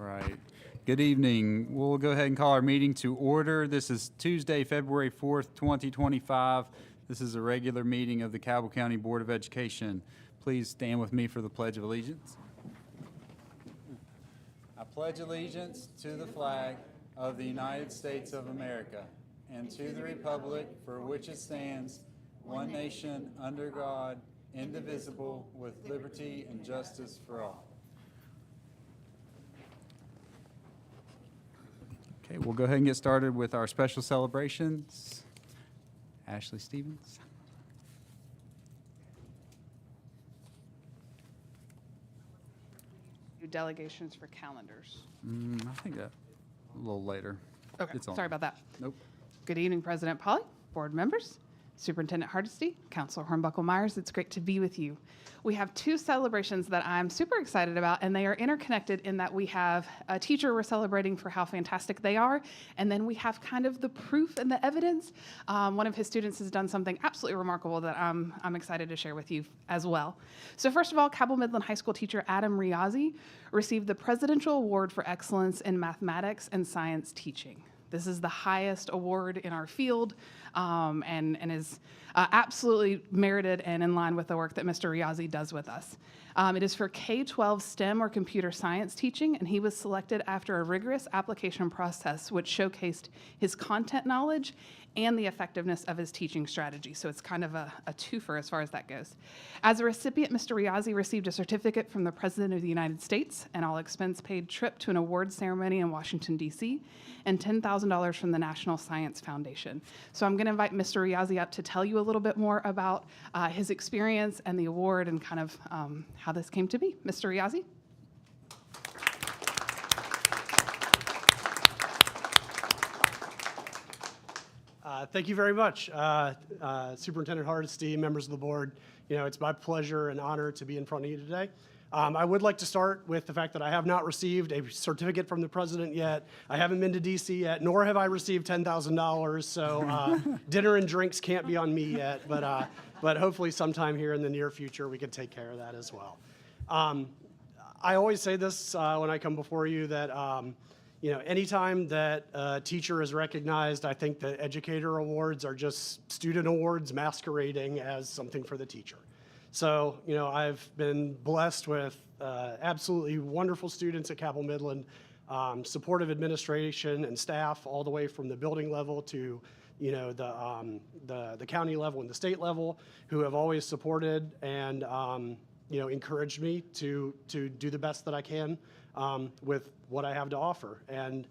right. Good evening. We'll go ahead and call our meeting to order. This is Tuesday, February 4th, 2025. This is a regular meeting of the Cabell County Board of Education. Please stand with me for the Pledge of Allegiance. I pledge allegiance to the flag of the United States of America and to the republic for which it stands, one nation, under God, indivisible, with liberty and justice for all. Okay, we'll go ahead and get started with our special celebrations. Ashley Stevens. Do delegations for calendars. I think that a little later. Okay, It's on. sorry about that. Nope. Good evening, President Polly, board members, Superintendent Hardesty, Counselor Hornbuckle-Myers. It's great to be with you. We have two celebrations that I'm super excited about, and they are interconnected in that we have a teacher we're celebrating for how fantastic they are, and then we have kind of the proof and the evidence. One of his students has done something absolutely remarkable that I'm excited to share with you as well. So first of all, Cabell Midland High School teacher Adam Riazzi received the Presidential Award for Excellence in Mathematics and Science Teaching. This is the highest award in our field and is absolutely merited and in line with the work that Mr. Riazzi does with us. It is for K-12 STEM or computer science teaching, and he was selected after a rigorous application process which showcased his content knowledge and the effectiveness of his teaching strategy. So it's kind of a twofer as far as that goes. As a recipient, Mr. Riazzi received a certificate from the President of the United States, an all-expense-paid trip to an awards ceremony in Washington, D.C., and $10,000 from the National Science Foundation. So I'm going to invite Mr. Riazzi up to tell you a little bit more about his experience and the award and kind of how this came to be. Mr. Riazzi? Thank you very much, Superintendent Hardesty, members of the board. You know, it's my pleasure and honor to be in front of you today. I would like to start with the fact that I have not received a certificate from the president yet. I haven't been to DC yet, nor have I received $10,000. So dinner and drinks can't be on me yet, but hopefully sometime here in the near future we can take care of that as well. I always say this when I come before you that you know, anytime that a teacher is recognized, I think the educator awards are just student awards masquerading as something for the teacher. So, you know, I've been blessed with absolutely wonderful students at Cabell Midland, supportive administration and staff all the way from the building level to, you know, the county level and the state level, who have always supported and, you know, encouraged me to do the best that I can with what I have to offer. And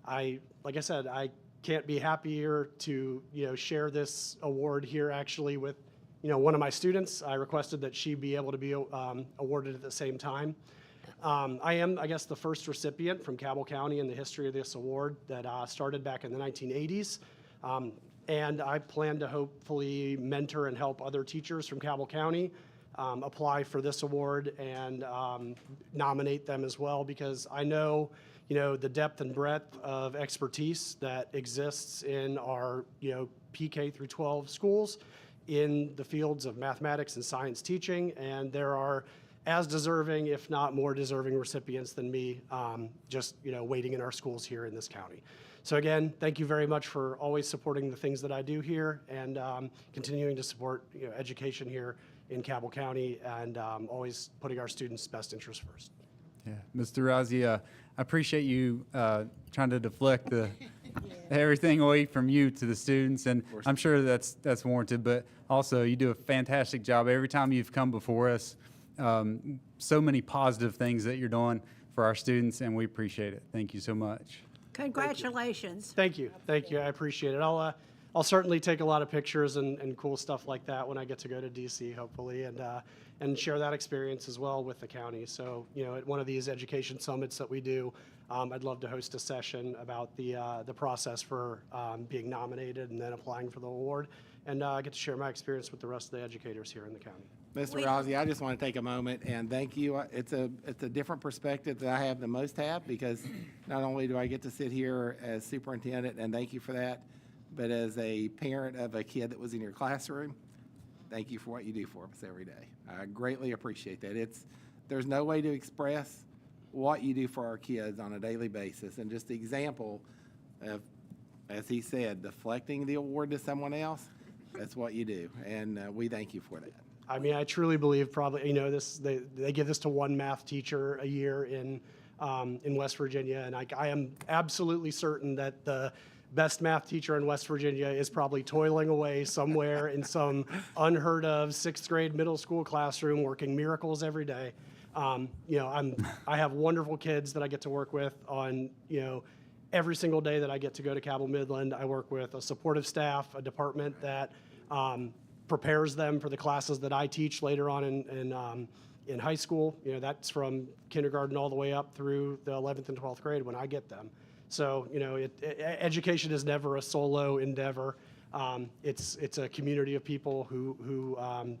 like I said, I can't be happier to, you know, share this award here actually with, you know, one of my students. I requested that she be able to be awarded at the same time. I am, I guess, the first recipient from Cabell County in the history of this award that started back in the 1980s. And I plan to hopefully mentor and help other teachers from Cabell County apply for this award and nominate them as well, because I know, you know, the depth and breadth of expertise that exists in our, you know, PK through 12 schools in the fields of mathematics and science teaching, and there are as deserving, if not more deserving recipients than me, just, you know, waiting in our schools here in this county. So again, thank you very much for always supporting the things that I do here and continuing to support, you know, education here in Cabell County and always putting our students' best interests first. Yeah, Mr. Razi, I appreciate you trying to deflect everything away from you to the students, and I'm sure that's warranted, but also you do a fantastic job every time you've come before us. So many positive things that you're doing for our students, and we appreciate it. Thank you so much. Congratulations. Thank you. Thank you. I appreciate it. I'll certainly take a lot of pictures and cool stuff like that when I get to go to DC, hopefully, and share that experience as well with the county. So, you know, at one of these education summits that we do, I'd love to host a session about the process for being nominated and then applying for the award, and get to share my experience with the rest of the educators here in the county. Mr. Rossi, I just want to take a moment and thank you. It's a different perspective that I have than most have, because not only do I get to sit here as superintendent, and thank you for that, but as a parent of a kid that was in your classroom, thank you for what you do for us every day. I greatly appreciate that. There's no way to express what you do for our kids on a daily basis. And just the example of, as he said, deflecting the award to someone else, that's what you do. And we thank you for that. I mean, I truly believe probably, you know, they give this to one math teacher a year in West Virginia, and I am absolutely certain that the best math teacher in West Virginia is probably toiling away somewhere in some unheard of sixth grade middle school classroom working miracles every day. You know, I have wonderful kids that I get to work with on, you know, every single day that I get to go to Cabell Midland. I work with a supportive staff, a department that prepares them for the classes that I teach later on in high school. You know, that's from kindergarten all the way up through the 11th and 12th grade when I get them. So, you know, education is never a solo endeavor. It's a community of people who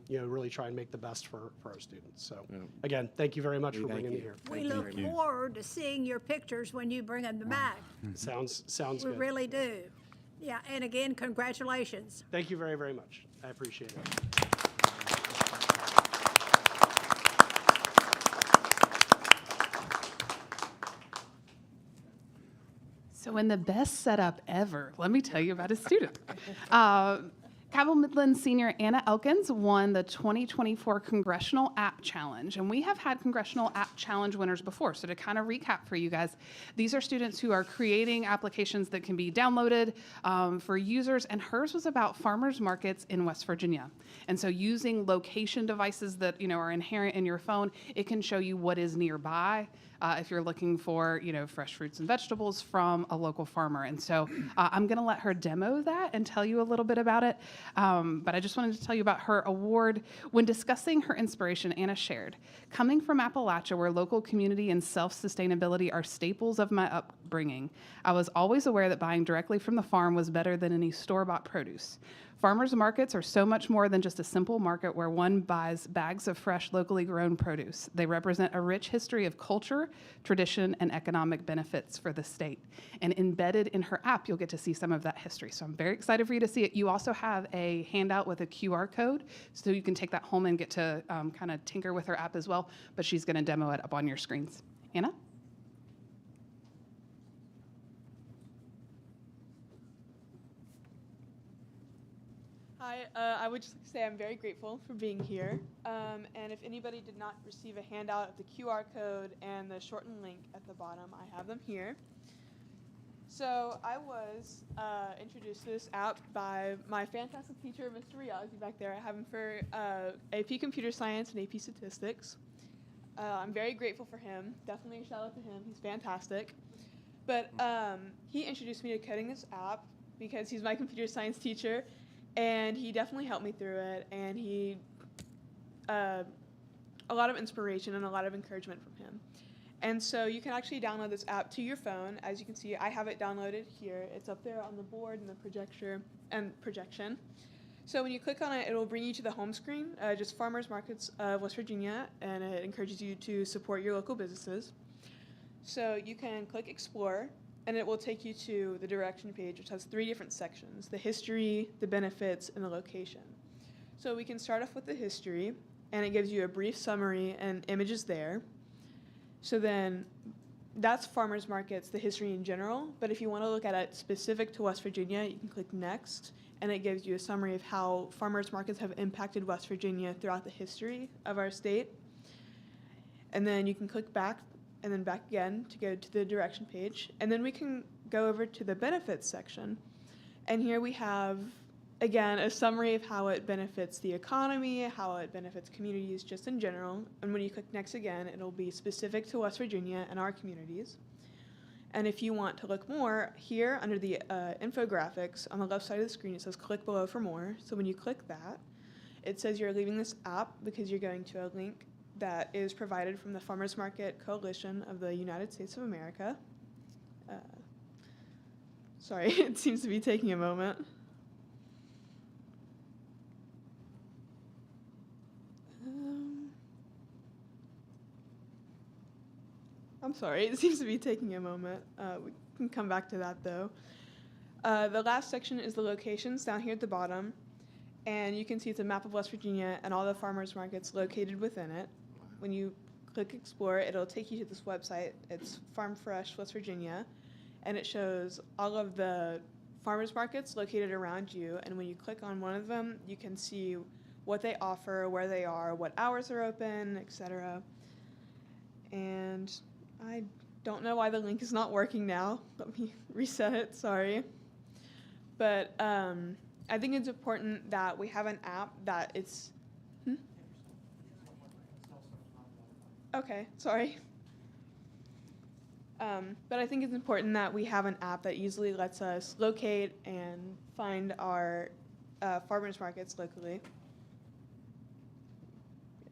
you know, really try and make the best for our students. So, again, thank you very much for bringing me here. We look forward to seeing your pictures when you bring them back. Sounds We good. really do. Yeah, and again, congratulations. Thank you very, very much. I appreciate it. So in the best setup ever, let me tell you about a student. Cabell Midland senior Anna Elkins won the 2024 Congressional App Challenge. And we have had Congressional App Challenge winners before. So to kind of recap for you guys, these are students who are creating applications that can be downloaded for users. And hers was about farmers markets in West Virginia. And so using location devices that, you know, are inherent in your phone, it can show you what is nearby. If you're looking for, you know, fresh fruits and vegetables from a local farmer. And so I'm going to let her demo that and tell you a little bit about it. But I just wanted to tell you about her award. When discussing her inspiration, Anna shared, coming from Appalachia, where local community and self-sustainability are staples of my upbringing, I was always aware that buying directly from the farm was better than any store-bought produce. Farmers markets are so much more than just a simple market where one buys bags of fresh, locally grown produce. They represent a rich history of culture, tradition, and economic benefits for the state. And embedded in her app, you'll get to see some of that history. So I'm very excited for you to see it. You also have a handout with a QR code, so you can take that home and get to kind of tinker with her app as well. But she's going to demo it up on your screens. Anna? Hi, I would just like to say I'm very grateful for being here. And if anybody did not receive a handout of the QR code and the shortened link at the bottom, I have them here. So I was introduced to this app by my fantastic teacher, Mr. Riazzi, back there. I have him for AP Computer Science and AP Statistics. I'm very grateful for him. Definitely a shout out to him. He's fantastic. But he introduced me to coding this app because he's my computer science teacher. And he definitely helped me through it, and he, a lot of inspiration and a lot of encouragement from him. And so you can actually download this app to your phone. As you can see, I have it downloaded here. It's up there on the board and the projection. So when you click on it, it will bring you to the home screen, just Farmers Markets of West Virginia, and it encourages you to support your local businesses. So you can click Explore, and it will take you to the direction page, which has 3 different sections: the history, the benefits, and the location. So we can start off with the history, and it gives you a brief summary and images there. So then that's farmers markets, the history in general, but if you want to look at it specific to West Virginia, you can click next, and it gives you a summary of how farmers markets have impacted West Virginia throughout the history of our state. And then you can click back and then back again to go to the direction page. And then we can go over to the benefits section. And here we have, again, a summary of how it benefits the economy, how it benefits communities just in general. And when you click next again, it'll be specific to West Virginia and our communities. And if you want to look more, here under the infographics on the left side of the screen, it says click below for more. So when you click that, it says you're leaving this app because you're going to a link that is provided from the Farmers Market Coalition of the United States of America. Sorry, it seems to be taking a moment. I'm sorry, it seems to be taking a moment. We can come back to that though. The last section is the locations down here at the bottom. And you can see it's a map of West Virginia and all the farmers markets located within it. When you click Explore, it'll take you to this website. It's Farm Fresh, West Virginia, and it shows all of the farmers markets located around you. And when you click on one of them, you can see what they offer, where they are, what hours are open, etc. And I don't know why the link is not working now. Let me reset it, sorry. But I think it's important that we have an app that it's... Okay, sorry. But I think it's important that we have an app that easily lets us locate and find our farmers markets locally.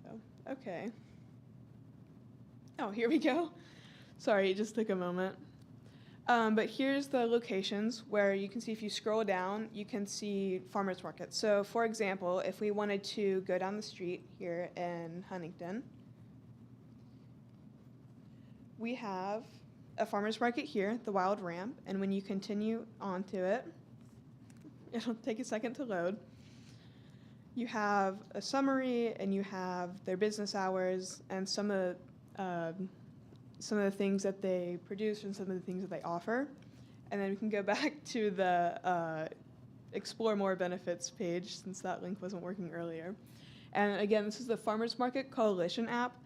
Yeah, okay. Oh, here we go. Sorry, it just took a moment. But here's the locations where you can see, if you scroll down, you can see farmers markets. So for example, if we wanted to go down the street here in Huntington, we have a farmer's market here, the Wild Ramp, and when you continue onto it, it'll take a second to load. You have a summary, and you have their business hours, and some of the things that they produce and some of the things that they offer. And then we can go back to the Explore More Benefits page, since that link wasn't working earlier. And again, this is the Farmers Market Coalition app,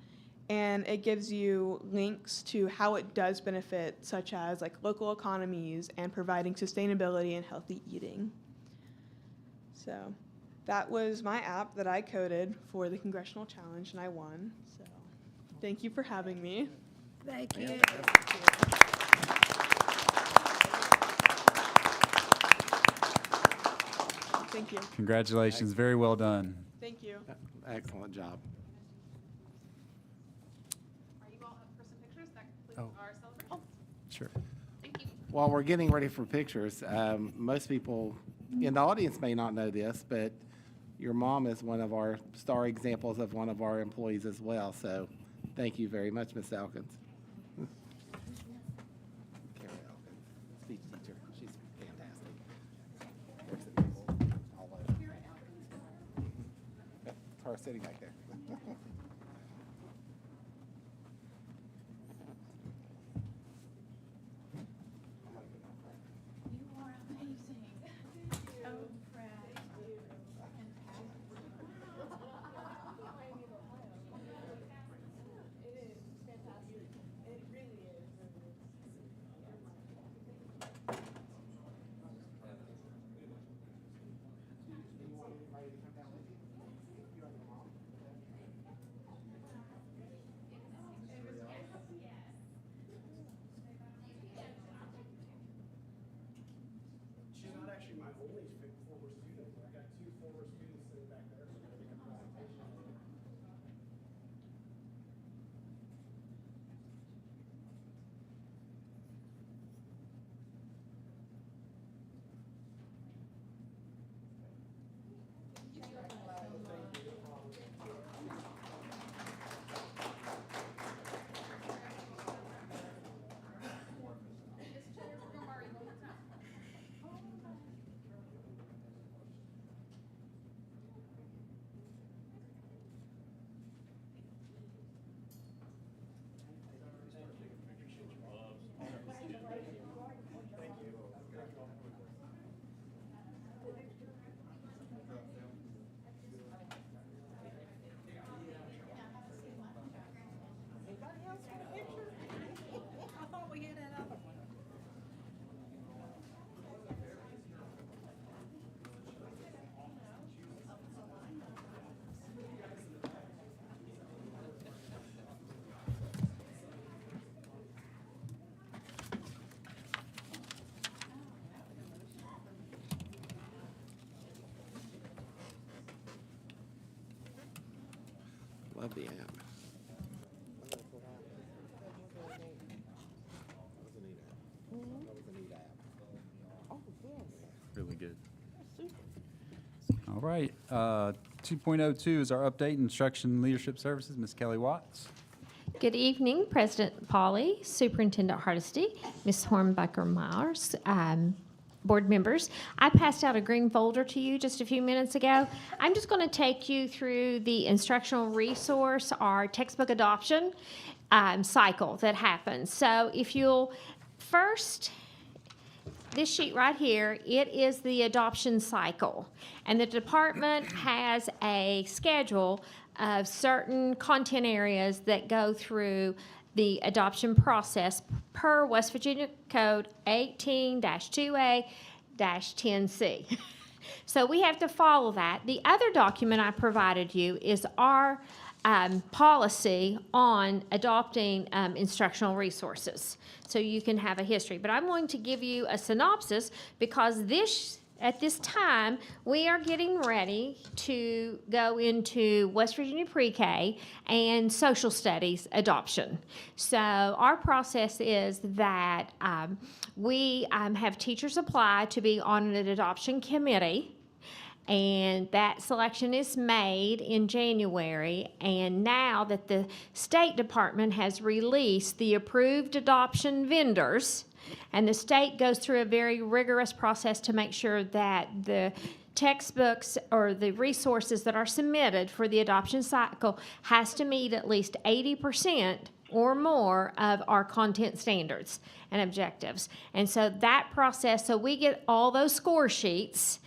and it gives you links to how it does benefit, such as like local economies and providing sustainability and healthy eating. So that was my app that I coded for the Congressional Challenge, and I won. So thank you for having me. Thank you. Thank you. Congratulations, very well done. Thank you. Excellent job. Are you all up for some pictures that complete our celebration? Sure. Thank you. While we're getting ready for pictures, most people in the audience may not know this, but your mom is one of our star examples of one of our employees as well. So thank you very much, Ms. Elkins. Carrie Elkins, speech teacher. She's fantastic. Works at people all over. Yep, it's her sitting back there. She's not actually my only former student. I've got two former students sitting back there, so I'm going to make a presentation. I thought we had that other one. Love the app. Really good. All right, 2.02 is our update instruction and leadership services. Ms. Kelly Watts. Good evening, President Polly, Superintendent Hardesty, Ms. Hornbucker Myers. board members. I passed out a green folder to you just a few minutes ago. I'm just going to take you through the instructional resource or textbook adoption cycle that happens. So if you'll first, this sheet right here, it is the adoption cycle. And the department has a schedule of certain content areas that go through the adoption process per West Virginia Code 18-2A-10C. So we have to follow that. The other document I provided you is our policy on adopting instructional resources. So you can have a history. But I'm going to give you a synopsis because at this time, we are getting ready to go into West Virginia Pre-K and social studies adoption. So our process is that we have teachers apply to be on an adoption committee, and that selection is made in January. And now that the State Department has released the approved adoption vendors, and the state goes through a very rigorous process to make sure that the textbooks or the resources that are submitted for the adoption cycle has to meet at least 80% or more of our content standards and objectives. And so that process, so we get all those score sheets.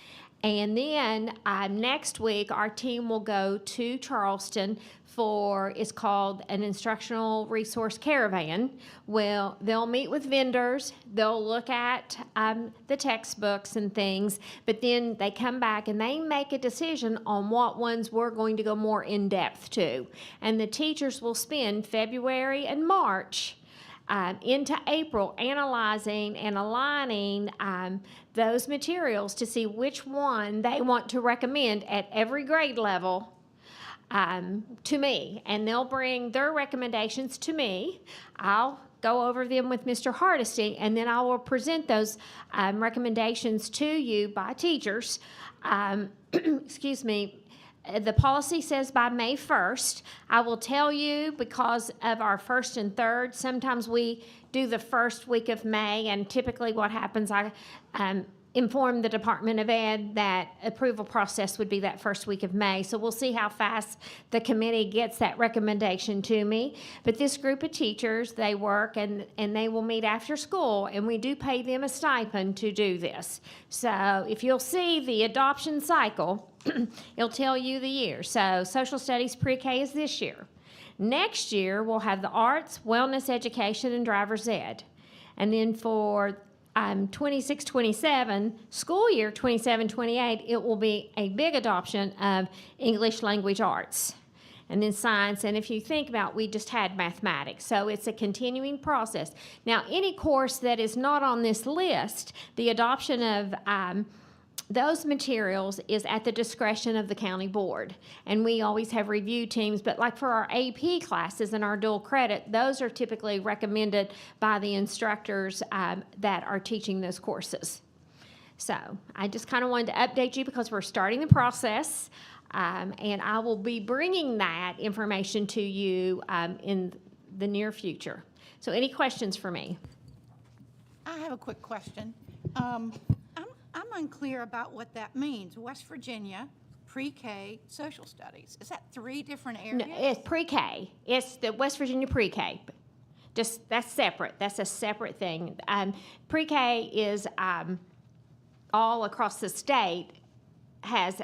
And then next week, our team will go to Charleston for, it's called an instructional resource caravan. Well, they'll meet with vendors, they'll look at the textbooks and things, but then they come back and they make a decision on what ones we're going to go more in depth to. And the teachers will spend February and March into April analyzing and aligning those materials to see which one they want to recommend at every grade level to me. And they'll bring their recommendations to me. I'll go over them with Mr. Hardesty, and then I will present those recommendations to you by teachers. Excuse me. The policy says by May 1st. I will tell you, because of our first and third, sometimes we do the first week of May, and typically what happens, I inform the Department of Ed that approval process would be that first week of May. So we'll see how fast the committee gets that recommendation to me. But this group of teachers, they work and they will meet after school, and we do pay them a stipend to do this. So if you'll see the adoption cycle, it'll tell you the year. So social studies pre-K is this year. Next year, we'll have the arts, wellness, education, and driver's ed. And then for 26-27, school year 27-28, it will be a big adoption of English language arts. And then science, and if you think about, we just had mathematics. So it's a continuing process. Now, any course that is not on this list, the adoption of those materials is at the discretion of the county board. And we always have review teams, but like for our AP classes and our dual credit, those are typically recommended by the instructors that are teaching those courses. So I just kind of wanted to update you because we're starting the process, and I will be bringing that information to you in the near future. So any questions for me? I have a quick question. I'm unclear about what that means. West Virginia, pre-K, social studies. Is that 3 different areas? No, it's pre-K. It's the West Virginia pre-K. Just, that's separate. That's a separate thing. Pre-K is all across the state has,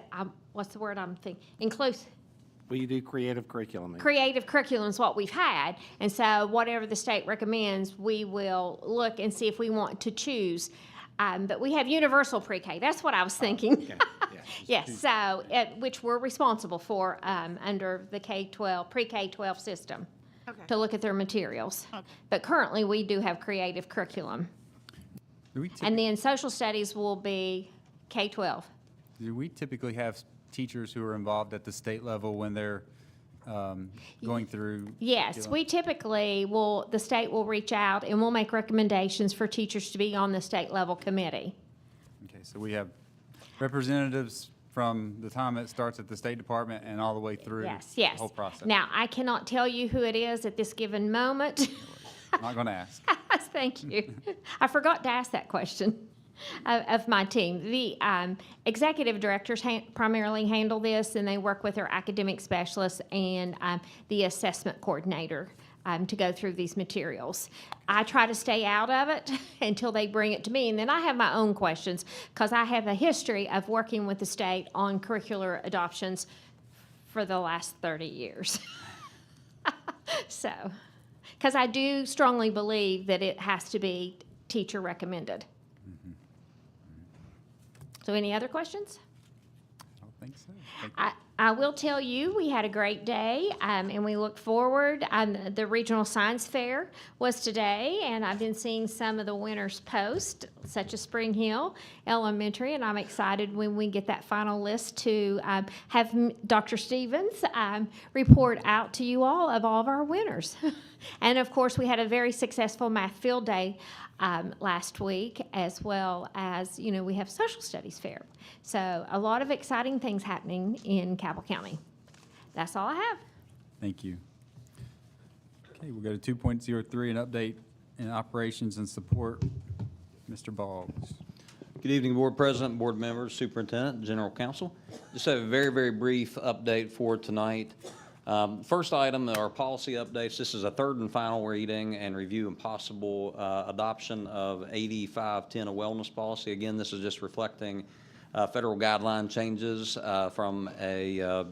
what's the word I'm thinking? Inclusive. We do creative curriculum. Creative curriculum is what we've had, and so whatever the state recommends, we will look and see if we want to choose. But we have universal pre-K. That's what I was thinking. Okay. Yeah. Yes, so which we're responsible for under the K-12 pre-K-12 system Okay. to look at their materials. Okay. But currently, we do have creative curriculum, Do we, and then social studies will be K-12. do we typically have teachers who are involved at the state level when they're going through? Yes, we typically will, the state will reach out and we'll make recommendations for teachers to be on the state level committee. Okay, so we have representatives from the time it starts at the State Department and all the way through Yes, the yes. whole process. Now, I cannot tell you who it is at this given moment. Not going to ask. Thank you. I forgot to ask that question. of my team. The executive directors primarily handle this, and they work with our academic specialists and the assessment coordinator to go through these materials. I try to stay out of it until they bring it to me, and then I have my own questions because I have a history of working with the state on curricular adoptions for the last 30 years. So, because I do strongly believe that it has to be teacher recommended. So any other questions? I don't think so. Thank you. I will tell you, we had a great day, and we look forward. The Regional Science Fair was today, and I've been seeing some of the winners post, such as Spring Hill Elementary, and I'm excited when we get that final list to have Dr. Stevens report out to you all of our winners. And of course, we had a very successful math field day last week, as well as, we have social studies fair. So a lot of exciting things happening in Cabell County. That's all I have. Thank you. Okay, we'll go to 2.03, an update in operations and support. Mr. Boggs. Good evening, Board President, Board members, Superintendent, General Counsel. Just have a very, very brief update for tonight. First item are policy updates. This is a third and final reading and review and possible adoption of 8510, a wellness policy. Again, this is just reflecting federal guideline changes from a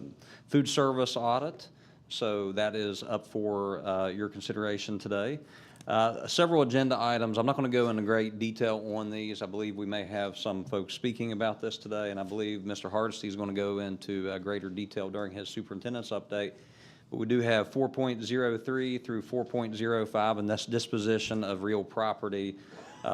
food service audit. So that is up for your consideration today. Several agenda items. I'm not going to go into great detail on these. I believe we may have some folks speaking about this today, and I believe Mr. Hardesty is going to go into greater detail during his superintendent's update. But we do have 4.03 through 4.05, and that's disposition of real property,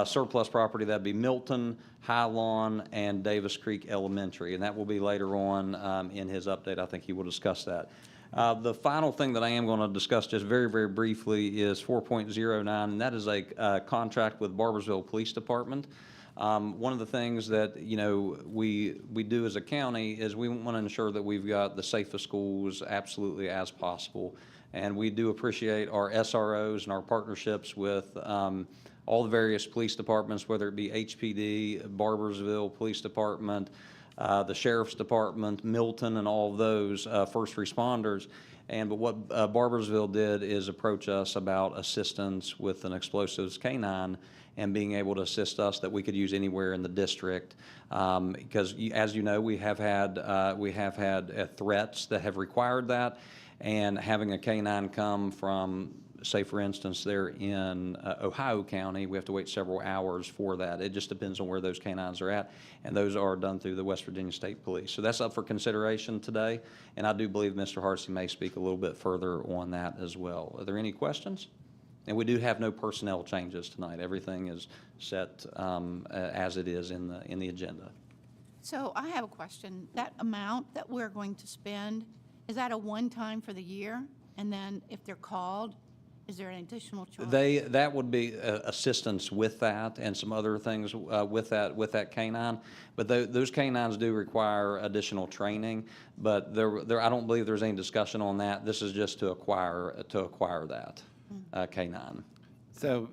surplus property. That'd be Milton, High Lawn, and Davis Creek Elementary, and that will be later on in his update. I think he will discuss that. The final thing that I am going to discuss just very, very briefly is 4.09, and that is a contract with Barbersville Police Department. One of the things that, we do as a county is we want to ensure that we've got the safest schools absolutely as possible. And we do appreciate our SROs and our partnerships with all the various police departments, whether it be HPD, Barbersville Police Department, the Sheriff's Department, Milton, and all of those first responders. But what Barbersville did is approach us about assistance with an explosives canine and being able to assist us that we could use anywhere in the district. Because as you know, we have had threats that have required that, and having a canine come from, say for instance, they're in Ohio County, we have to wait several hours for that. It just depends on where those canines are at, and those are done through the West Virginia State Police. So that's up for consideration today, and I do believe Mr. Hardesty may speak a little bit further on that as well. Are there any questions? And we do have no personnel changes tonight. Everything is set as it is in the agenda. So I have a question. That amount that we're going to spend, is that a one-time for the year? And then if they're called, is there an additional charge? That would be assistance with that and some other things with that canine. But those canines do require additional training. But I don't believe there's any discussion on that. This is just to acquire that canine. So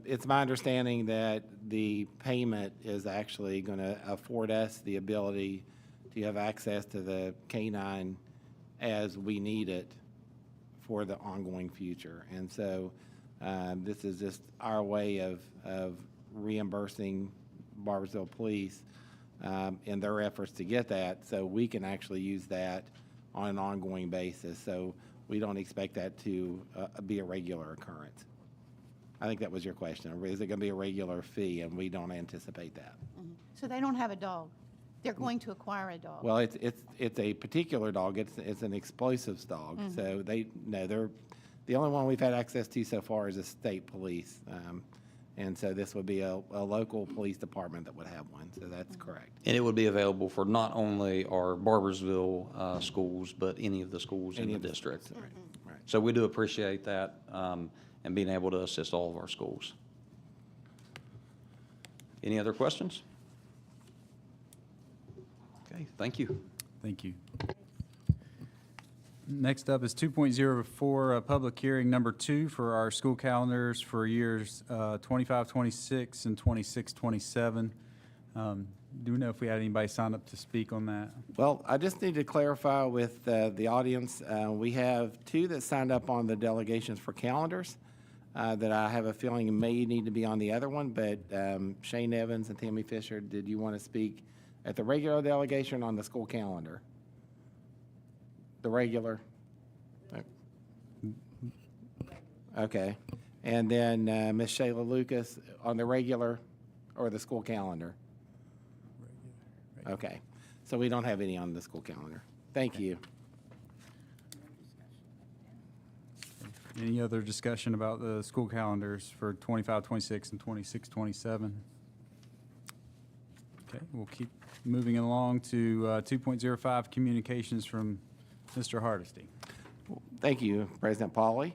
it's my understanding that the payment is actually going to afford us the ability to have access to the canine as we need it for the ongoing future. And so this is just our way of reimbursing Barbersville Police in their efforts to get that, so we can actually use that on an ongoing basis. So we don't expect that to be a regular occurrence. I think that was your question. Is it going to be a regular fee? And we don't anticipate that. So they don't have a dog. They're going to acquire a dog. Well, it's a particular dog. It's an explosives dog. So they're the only one we've had access to so far is the state police. And so this would be a local police department that would have one. So that's correct. And it would be available for not only our Barbersville schools, but any of the schools in the district. Right. So we do appreciate that and being able to assist all of our schools. Any other questions? Okay, thank you. Thank you. Next up is 2.04, public hearing number 2 for our school calendars for years 25-26 and 26-27. Do we know if we had anybody sign up to speak on that? Well, I just need to clarify with the audience, we have 2 that signed up on the delegations for calendars that I have a feeling may need to be on the other one, but Shane Evans and Tammy Fisher, did you want to speak at the regular delegation on the school calendar? The regular? Okay. And then Ms. Shayla Lucas on the regular or the school calendar? Okay. So we don't have any on the school calendar. Thank you. Any other discussion about the school calendars for 25, 26, and 26, 27? Okay, we'll keep moving along to 2.05, communications from Mr. Hardesty. Thank you, President Pauly.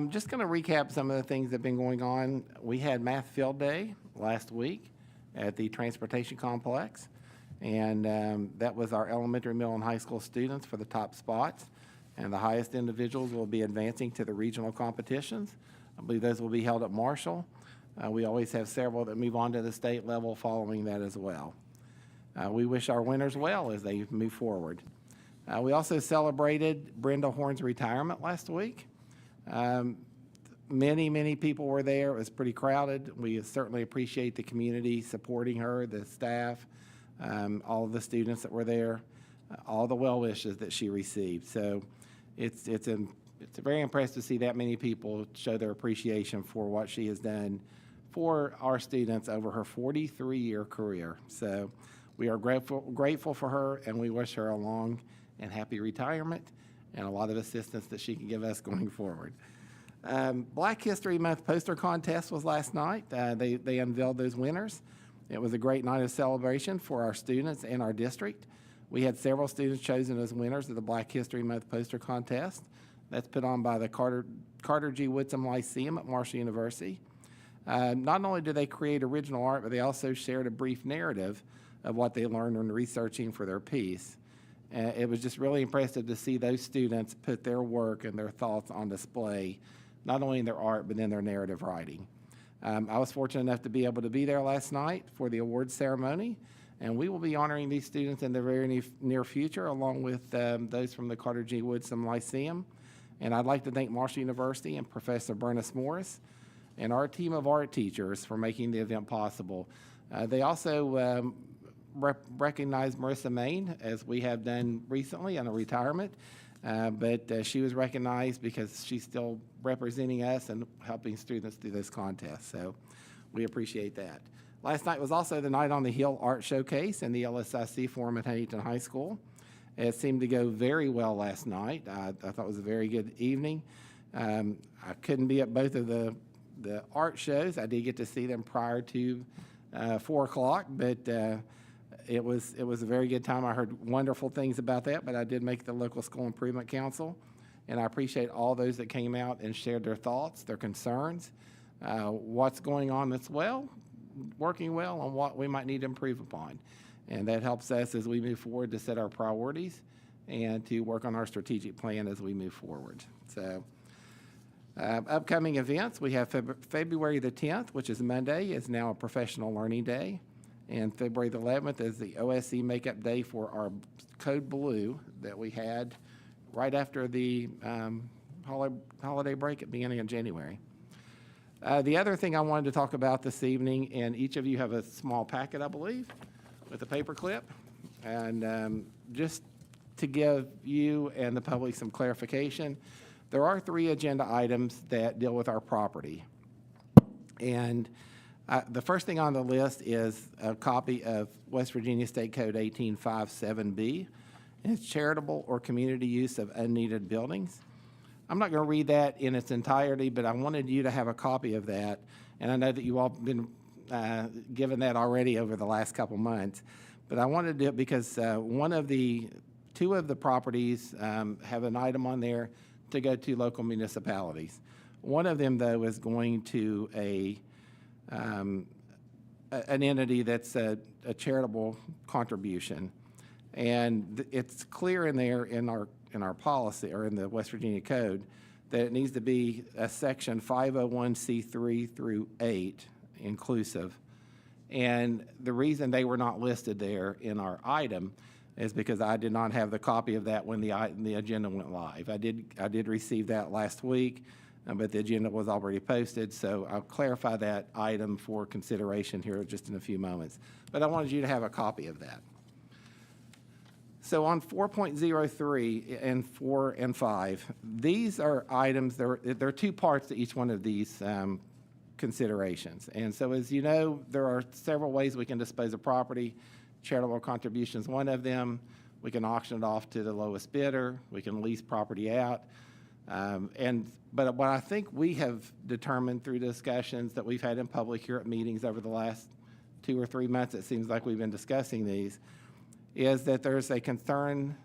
Just going to recap some of the things that have been going on. We had Math Field Day last week at the Transportation Complex, and that was our elementary, middle, and high school students for the top spots, and the highest individuals will be advancing to the regional competitions. I believe those will be held at Marshall. We always have several that move on to the state level following that as well. We wish our winners well as they move forward. We also celebrated Brenda Horn's retirement last week. Many people were there. It was pretty crowded. We certainly appreciate the community supporting her, the staff, all of the students that were there, all the well wishes that she received. So it's very impressive to see that many people show their appreciation for what she has done for our students over her 43-year career. So we are grateful for her, and we wish her a long and happy retirement and a lot of assistance that she can give us going forward. Black History Month poster contest was last night. They unveiled those winners. It was a great night of celebration for our students and our district. We had several students chosen as winners of the Black History Month poster contest. That's put on by the Carter G. Woodson Lyceum at Marshall University. Not only did they create original art, but they also shared a brief narrative of what they learned when researching for their piece. It was just really impressive to see those students put their work and their thoughts on display, not only in their art, but in their narrative writing. I was fortunate enough to be able to be there last night for the awards ceremony, and we will be honoring these students in the very near future, along with those from the Carter G. Woodson Lyceum. And I'd like to thank Marshall University and Professor Bernice Morris and our team of art teachers for making the event possible. They also recognize Marissa Main, as we have done recently on a retirement, but she was recognized because she's still representing us and helping students through this contest, so we appreciate that. Last night was also the Night on the Hill Art Showcase in the LSIC Forum at Huntington High School. It seemed to go very well last night. I thought it was a very good evening. I couldn't be at both of the art shows. I did get to see them prior to 4 o'clock, but it was a very good time. I heard wonderful things about that, but I did make the local school improvement council, and I appreciate all those that came out and shared their thoughts, their concerns, what's going on that's working well, and what we might need to improve upon. And that helps us as we move forward to set our priorities and to work on our strategic plan as we move forward. So upcoming events, we have February the 10th, which is Monday, is now a professional learning day. And February the 11th is the OSC makeup day for our Code Blue that we had right after the holiday break at the beginning of January. The other thing I wanted to talk about this evening, and each of you have a small packet, I believe, with a paper clip, and just to give you and the public some clarification, there are 3 agenda items that deal with our property. And the first thing on the list is a copy of West Virginia State Code 1857B, and it's charitable or community use of unneeded buildings. I'm not going to read that in its entirety, but I wanted you to have a copy of that, and I know that you all have been given that already over the last couple months, but I wanted to, because 2 of the properties have an item on there to go to local municipalities. One of them, though, is going to an entity that's a charitable contribution, and it's clear in there in our policy, or in the West Virginia Code, that it needs to be a section 501c3 through 8 inclusive. And the reason they were not listed there in our item is because I did not have the copy of that when the agenda went live. I did receive that last week, but the agenda was already posted, so I'll clarify that item for consideration here just in a few moments. But I wanted you to have a copy of that. So on 4.03 and 4 and 5, these are items, there are two parts to each one of these considerations. And so as you know, there are several ways we can dispose of property. Charitable contribution is one of them. We can auction it off to the lowest bidder. We can lease property out. But what I think we have determined through discussions that we've had in public here at meetings over the last 2 or 3 months, it seems like we've been discussing these, is that there's a concern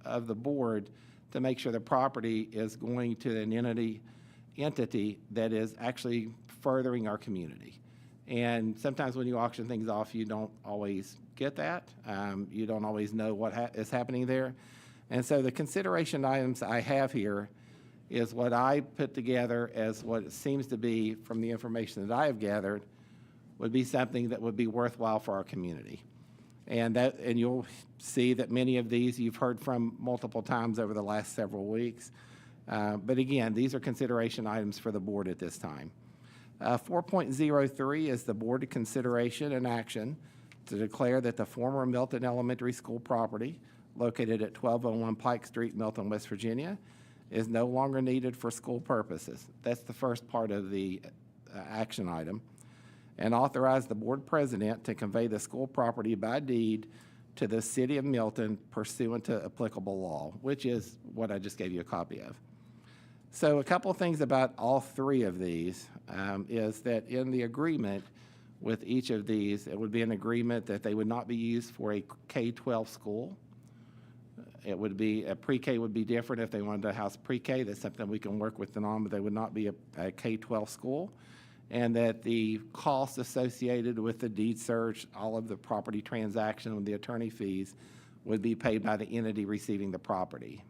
of the board to make sure the property is going to an entity that is actually furthering our community. And sometimes when you auction things off, you don't always get that. You don't always know what is happening there. And so the consideration items I have here is what I put together as what it seems to be, from the information that I have gathered, would be something that would be worthwhile for our community. And you'll see that many of these you've heard from multiple times over the last several weeks. But again, these are consideration items for the board at this time. 4.03 is the board consideration and action to declare that the former Milton Elementary School property located at 1201 Pike Street, Milton, West Virginia, is no longer needed for school purposes. That's the first part of the action item. And authorize the board president to convey the school property by deed to the city of Milton pursuant to applicable law, which is what I just gave you a copy of. So a couple of things about all three of these is that in the agreement with each of these, it would be an agreement that they would not be used for a K-12 school. It would be, a pre-K would be different if they wanted to house pre-K. That's something we can work with them on, but they would not be a K-12 school. And that the costs associated with the deed search, all of the property transaction and the attorney fees would be paid by the entity receiving the property.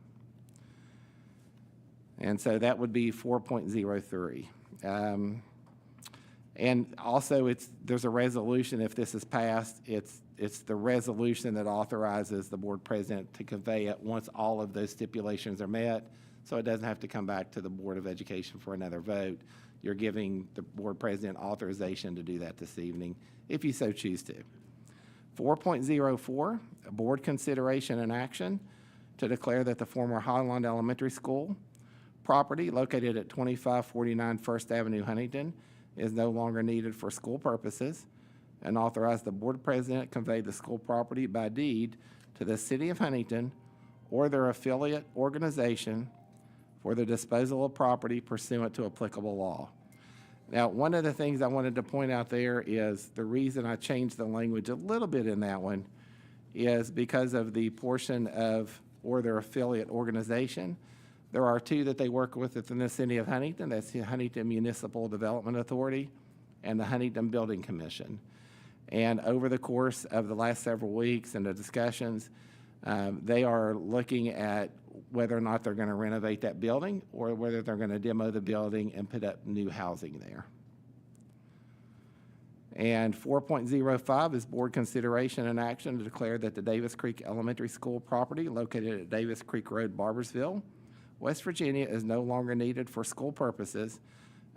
And so that would be 4.03. And also there's a resolution, if this is passed, it's the resolution that authorizes the board president to convey it once all of those stipulations are met, so it doesn't have to come back to the Board of Education for another vote. You're giving the board president authorization to do that this evening, if you so choose to. 4.04, a board consideration and action to declare that the former Highland Elementary School property located at 2549 First Avenue, Huntington, is no longer needed for school purposes, and authorize the board president convey the school property by deed to the city of Huntington or their affiliate organization for the disposal of property pursuant to applicable law. Now, one of the things I wanted to point out there is the reason I changed the language a little bit in that one is because of the portion of or their affiliate organization. There are two that they work with within the city of Huntington. That's the Huntington Municipal Development Authority and the Huntington Building Commission. And over the course of the last several weeks and the discussions, they are looking at whether or not they're going to renovate that building or whether they're going to demo the building and put up new housing there. And 4.05 is board consideration and action to declare that the Davis Creek Elementary School property located at Davis Creek Road, Barbersville, West Virginia, is no longer needed for school purposes,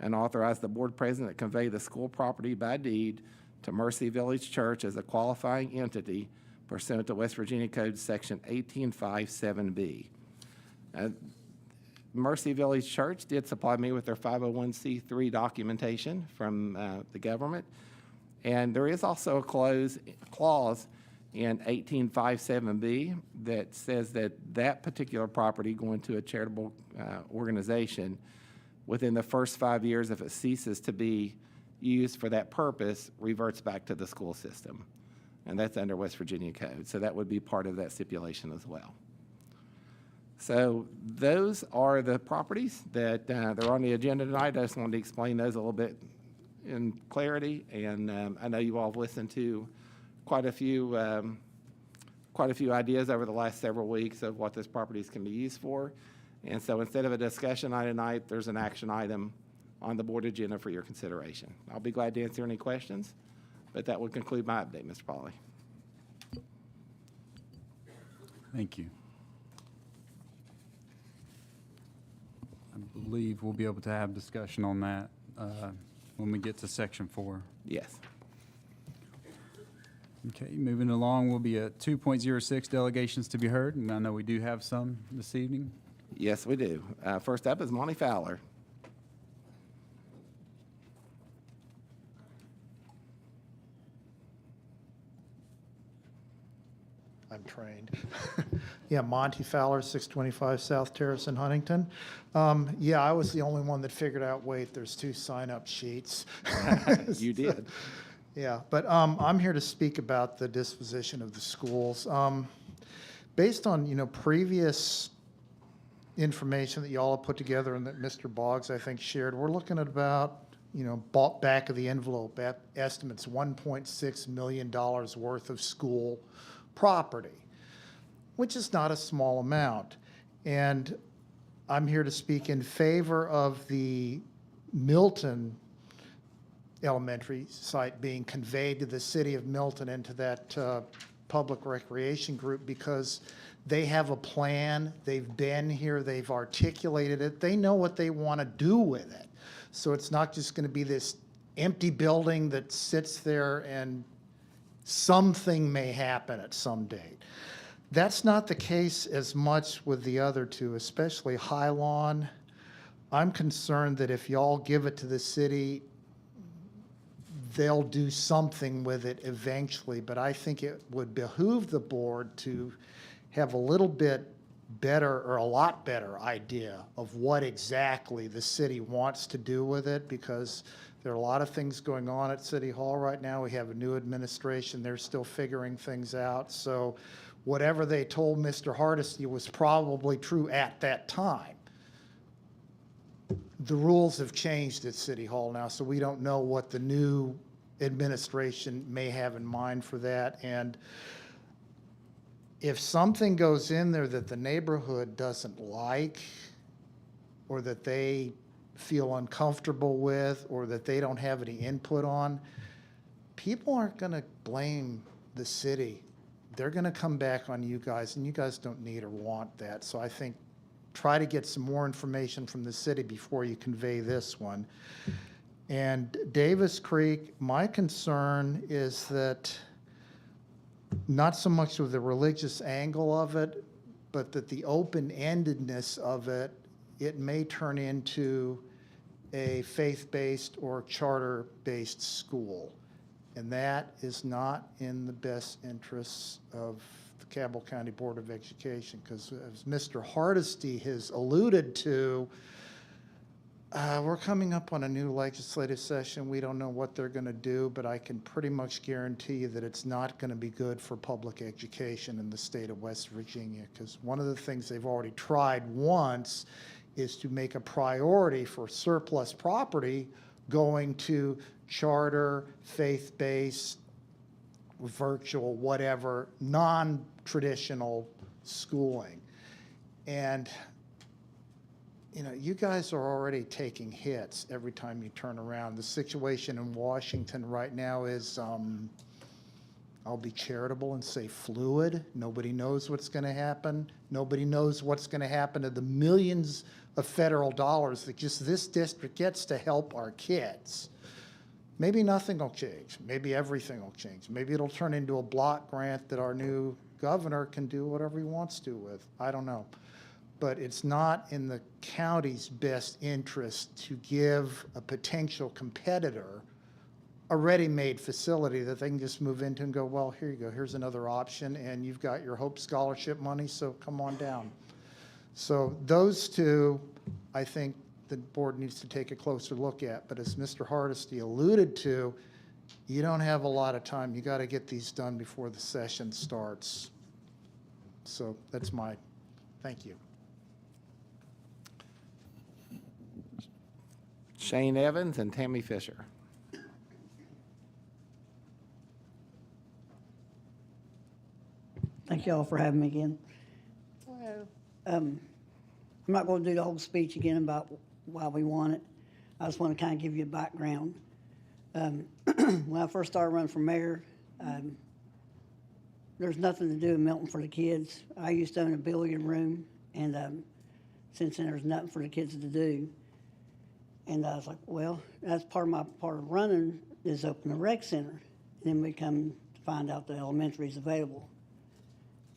and authorize the board president to convey the school property by deed to Mercy Village Church as a qualifying entity pursuant to West Virginia Code Section 18557B. Mercy Village Church did supply me with their 501c3 documentation from the government, and there is also a clause in 18557B that says that that particular property going to a charitable organization within the first 5 years, if it ceases to be used for that purpose, reverts back to the school system. And that's under West Virginia Code. So that would be part of that stipulation as well. So those are the properties that they're on the agenda tonight. I just wanted to explain those a little bit in clarity. And I know you all have listened to quite a few ideas over the last several weeks of what those properties can be used for. And so instead of a discussion item tonight, there's an action item on the board agenda for your consideration. I'll be glad to answer any questions. But that would conclude my update, Mr. Polly. Thank you. I believe we'll be able to have discussion on that when we get to section 4. Yes. Okay, moving along, we'll be at 2.06 delegations to be heard, and I know we do have some this evening. Yes, we do. First up is Monty Fowler. I'm trained. Yeah, Monty Fowler, 625 South Terrace in Huntington. Yeah, I was the only one that figured out, wait, there's 2 sign-up sheets. You did. Yeah, but I'm here to speak about the disposition of the schools. Based on, previous information that y'all have put together and that Mr. Boggs, I think, shared, we're looking at about, back of the envelope estimates, $1.6 million worth of school property, which is not a small amount. And I'm here to speak in favor of the Milton Elementary site being conveyed to the city of Milton into that public recreation group because they have a plan, they've been here, they've articulated it, they know what they want to do with it. So it's not just going to be this empty building that sits there and something may happen at some date. That's not the case as much with the other 2, especially High Lawn. I'm concerned that if y'all give it to the city, they'll do something with it eventually, but I think it would behoove the board to have a little bit better or a lot better idea of what exactly the city wants to do with it, because there are a lot of things going on at City Hall right now. We have a new administration. They're still figuring things out. So whatever they told Mr. Hardesty was probably true at that time. The rules have changed at City Hall now, so we don't know what the new administration may have in mind for that. And if something goes in there that the neighborhood doesn't like, or that they feel uncomfortable with, or that they don't have any input on, people aren't going to blame the city. They're going to come back on you guys, and you guys don't need or want that. So I think try to get some more information from the city before you convey this one. And Davis Creek, my concern is that not so much with the religious angle of it, but that the open-endedness of it, it may turn into a faith-based or charter-based school. And that is not in the best interests of the Cabell County Board of Education, because as Mr. Hardesty has alluded to, we're coming up on a new legislative session. We don't know what they're going to do, but I can pretty much guarantee you that it's not going to be good for public education in the state of West Virginia, because one of the things they've already tried once is to make a priority for surplus property going to charter, faith-based, virtual, whatever, non-traditional schooling. And you guys are already taking hits every time you turn around. The situation in Washington right now is, I'll be charitable and say fluid. Nobody knows what's going to happen. Nobody knows what's going to happen to the millions of federal dollars that just this district gets to help our kids. Maybe nothing will change. Maybe everything will change. Maybe it'll turn into a block grant that our new governor can do whatever he wants to with. I don't know. But it's not in the county's best interest to give a potential competitor a ready-made facility that they can just move into and go, well, here you go, here's another option, and you've got your Hope Scholarship money, so come on down. So those two, I think the board needs to take a closer look at. But as Mr. Hardesty alluded to, you don't have a lot of time. You got to get these done before the session starts. So that's thank you. Shane Evans and Tammy Fisher. Thank you all for having me again. I'm not going to do the whole speech again about why we want it. I just want to kind of give you a background. when I first started running for mayor, there's nothing to do in Milton for the kids. I used to own a billiard room, and since then, there's nothing for the kids to do. And I was like, well, that's part of running is open the rec center. And then we come to find out the elementary is available.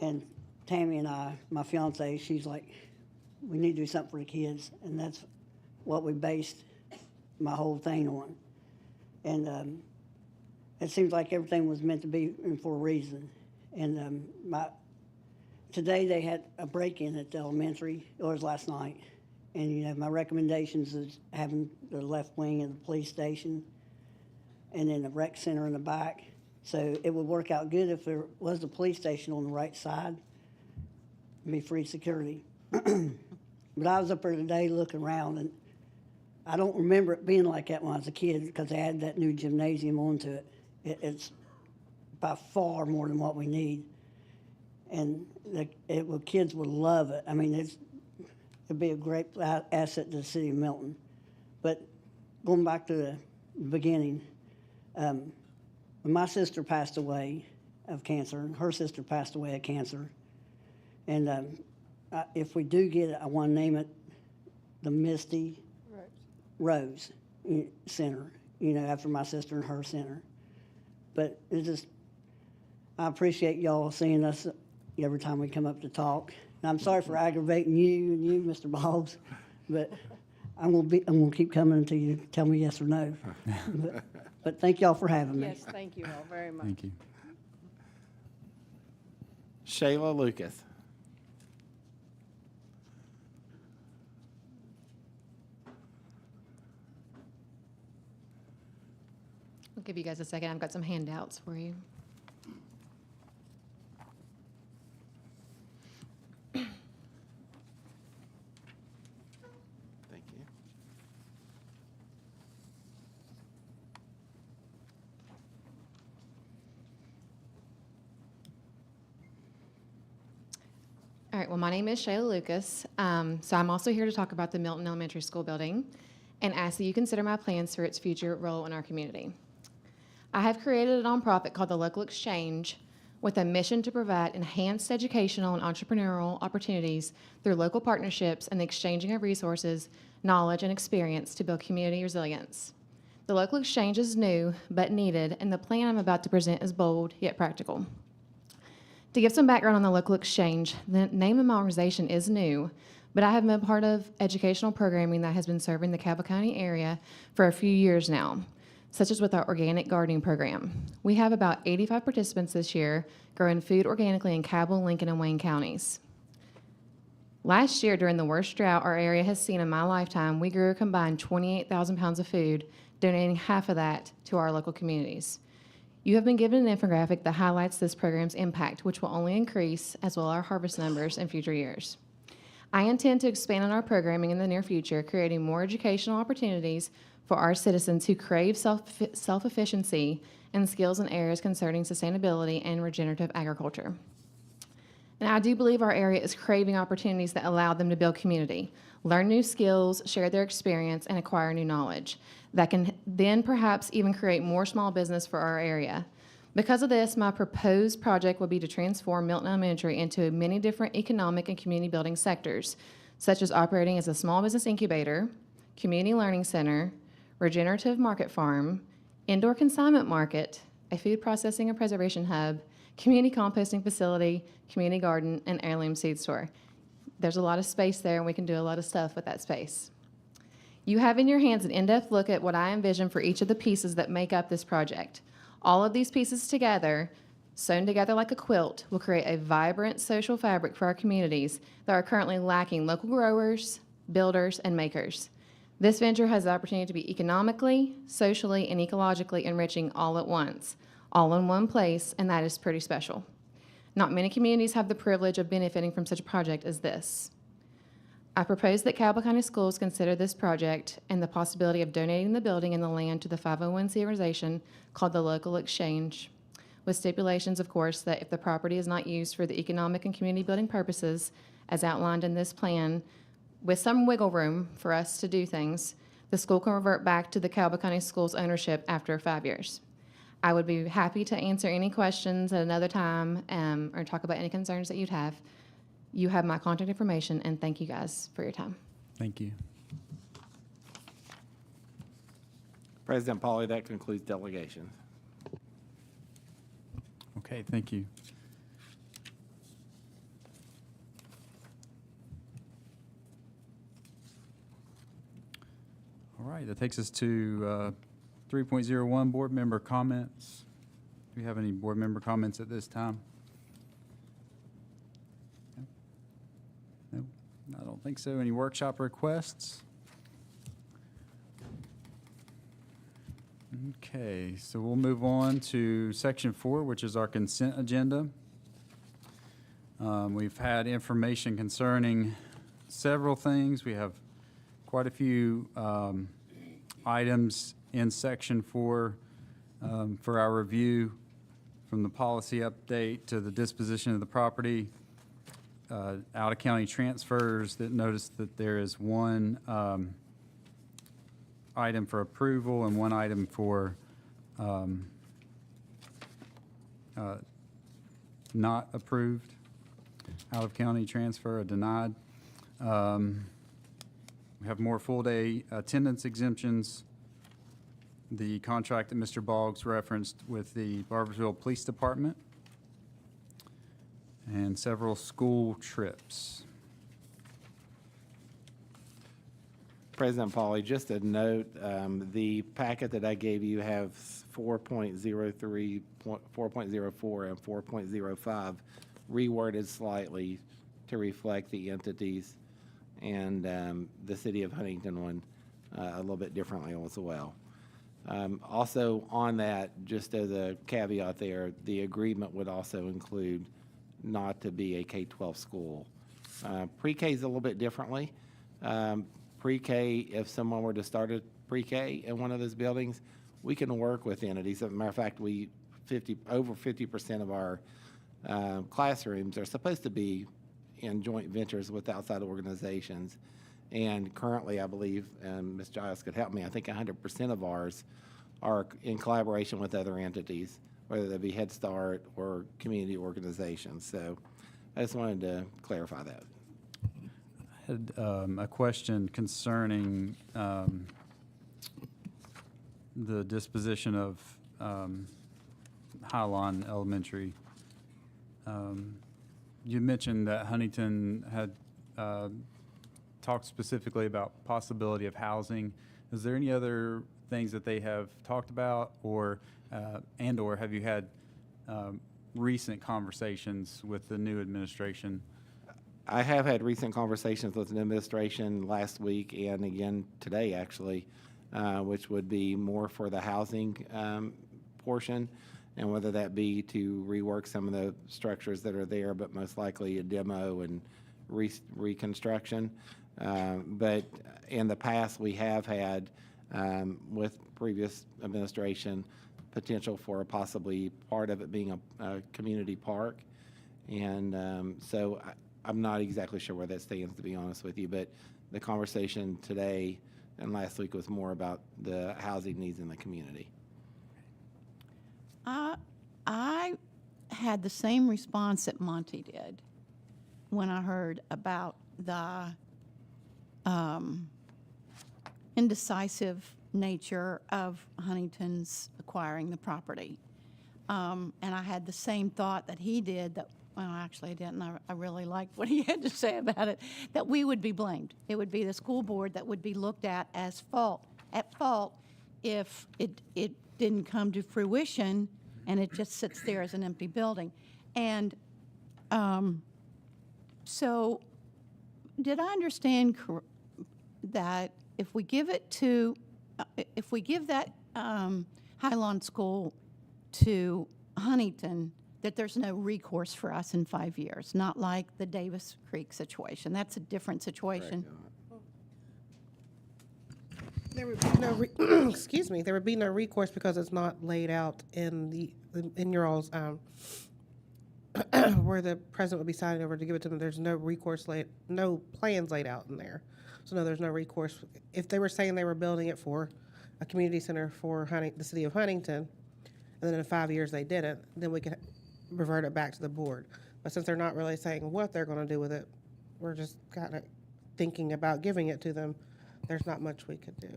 And Tammy and I, my fiance, she's like, we need to do something for the kids. And that's what we based my whole thing on. And it seems like everything was meant to be for a reason. And today they had a break-in at the elementary. It was last night. And, you know, my recommendations is having the left wing of the police station and then the rec center in the back. So it would work out good if there was a police station on the right side. It'd be free security. But I was up there today looking around, and I don't remember it being like that when I was a kid because they added that new gymnasium onto it. It's by far more than what we need. And kids would love it. I mean, it'd be a great asset to the city of Milton. But going back to the beginning, when my sister passed away of cancer, and her sister passed away of cancer, and if we do get it, I want to name it the Misty Rose Center, you know, after my sister and her center. But I appreciate y'all seeing us every time we come up to talk. And I'm sorry for aggravating you and you, Mr. Boggs, but I'm gonna keep coming until you tell me yes or no. But thank y'all for having me. Yes, thank you all very much. Thank you. Shayla Lucas. I'll give you guys a second. I've got some handouts for you. Thank you. All right, well, my name is Shayla Lucas. So I'm also here to talk about the Milton Elementary School building and ask that you consider my plans for its future role in our community. I have created a nonprofit called the Local Exchange with a mission to provide enhanced educational and entrepreneurial opportunities through local partnerships and the exchanging of resources, knowledge, and experience to build community resilience. The Local Exchange is new but needed, and the plan I'm about to present is bold yet practical. To give some background on the Local Exchange, the name of my organization is new, but I have been a part of educational programming that has been serving the Cabell County area for a few years now, such as with our organic gardening program. We have about 85 participants this year growing food organically in Cabell, Lincoln, and Wayne counties. Last year, during the worst drought our area has seen in my lifetime, we grew a combined 28,000 pounds of food, donating half of that to our local communities. You have been given an infographic that highlights this program's impact, which will only increase, as will our harvest numbers in future years. I intend to expand on our programming in the near future, creating more educational opportunities for our citizens who crave self-efficiency and skills in areas concerning sustainability and regenerative agriculture. And I do believe our area is craving opportunities that allow them to build community, learn new skills, share their experience, and acquire new knowledge that can then perhaps even create more small business for our area. Because of this, my proposed project will be to transform Milton Elementary into many different economic and community building sectors, such as operating as a small business incubator, community learning center, regenerative market farm, indoor consignment market, a food processing and preservation hub, community composting facility, community garden, and heirloom seed store. There's a lot of space there, and we can do a lot of stuff with that space. You have in your hands an in-depth look at what I envision for each of the pieces that make up this project. All of these pieces together, sewn together like a quilt, will create a vibrant social fabric for our communities that are currently lacking local growers, builders, and makers. This venture has the opportunity to be economically, socially, and ecologically enriching all at once, all in one place, and that is pretty special. Not many communities have the privilege of benefiting from such a project as this. I propose that Cabell County Schools consider this project and the possibility of donating the building and the land to the 501c organization called the Local Exchange, with stipulations, of course, that if the property is not used for the economic and community building purposes as outlined in this plan, with some wiggle room for us to do things, the school can revert back to the Cabell County Schools ownership after 5 years. I would be happy to answer any questions at another time, or talk about any concerns that you'd have. You have my contact information, and thank you guys for your time. Thank you. President Polly, that concludes delegations. Okay, thank you. All right, that takes us to 3.01, board member comments. Do we have any board member comments at this time? No, I don't think so. Any workshop requests? Okay, so we'll move on to section 4, which is our consent agenda. We've had information concerning several things. We have quite a few items in section 4 for our review, from the policy update to the disposition of the property, out-of-county transfers. That notice that there is one item for approval and one item for not approved, out-of-county transfer, denied. We have more full-day attendance exemptions, the contract that Mr. Boggs referenced with the Barbersville Police Department, and several school trips. President Polly, just a note, the packet that I gave you have 4.03, 4.04, and 4.05 reworded slightly to reflect the entities, and the city of Huntington one a little bit differently as well. Also on that, just as a caveat there, the agreement would also include not to be a K-12 school. Pre-K is a little bit differently. Pre-K, if someone were to start a pre-K in one of those buildings, we can work with entities. As a matter of fact, over 50% of our classrooms are supposed to be in joint ventures with outside organizations. And currently, I believe, and Ms. Giles could help me, I think 100% of ours are in collaboration with other entities, whether they be Head Start or community organizations. So I just wanted to clarify that. I had a question concerning the disposition of Highline Elementary. You mentioned that Huntington had talked specifically about possibility of housing. Is there any other things that they have talked about, or and/or have you had recent conversations with the new administration? I have had recent conversations with an administration last week and again today, actually, which would be more for the housing portion, and whether that be to rework some of the structures that are there, but most likely a demo and reconstruction. But in the past, we have had, with previous administration, potential for possibly part of it being a community park. And so I'm not exactly sure where that stands, to be honest with you, but the conversation today and last week was more about the housing needs in the community. I had the same response that Monty did when I heard about the indecisive nature of Huntington's acquiring the property. And I had the same thought that he did, that, well, actually I didn't. I really liked what he had to say about it, that we would be blamed. It would be the school board that would be looked at as at fault if it didn't come to fruition and it just sits there as an empty building. And so did I understand that if we give it to, if we give that Highland School to Huntington, that there's no recourse for us in 5 years, not like the Davis Creek situation? That's a different situation. There would be no, excuse me, there would be no recourse because it's not laid out in your all's, where the president would be signing over to give it to them. There's no recourse no plans laid out in there. So no, there's no recourse. If they were saying they were building it for a community center for the city of Huntington, and then in 5 years they didn't, then we can revert it back to the board. But since they're not really saying what they're gonna do with it, we're just kind of thinking about giving it to them. There's not much we could do,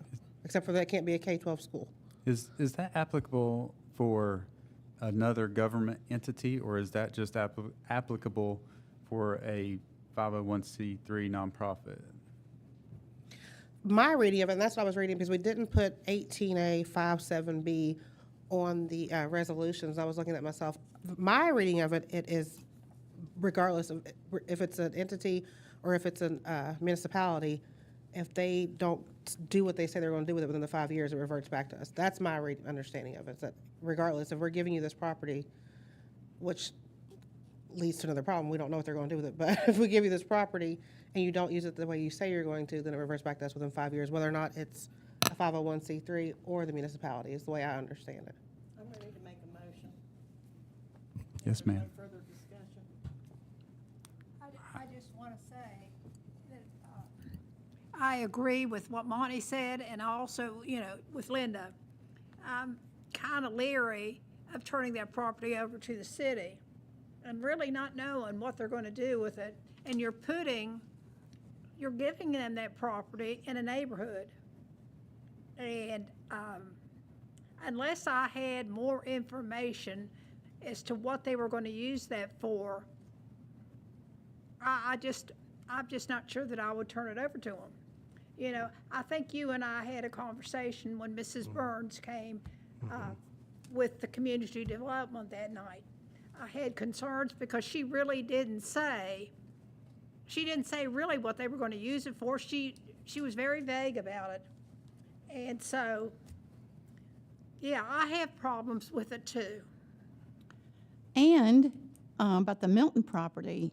except for that it can't be a K-12 school. Is that applicable for another government entity, or is that just applicable for a 501c3 nonprofit? My reading of it, and that's what I was reading, because we didn't put 18A 57B on the resolutions. I was looking at myself. My reading of it, it is regardless of if it's an entity or if it's a municipality, if they don't do what they say they're going to do with it within the 5 years, it reverts back to us. That's my understanding of it. Is that regardless, if we're giving you this property, which leads to another problem, we don't know what they're going to do with it. But if we give you this property and you don't use it the way you say you're going to, then it reverts back to us within 5 years, whether or not it's a 501c3 or the municipality, is the way I understand it. I'm ready to make a motion. Yes, ma'am. No further discussion. I just want to say that I agree with what Monty said, and also, with Linda. I'm kind of leery of turning that property over to the city and really not knowing what they're going to do with it. And you're giving them that property in a neighborhood. And unless I had more information as to what they were going to use that for, I'm just not sure that I would turn it over to them. I think you and I had a conversation when Mrs. Burns came with the community development that night. I had concerns because she really didn't say really what they were going to use it for. She was very vague about it. And so, yeah, I have problems with it too. And about the Milton property,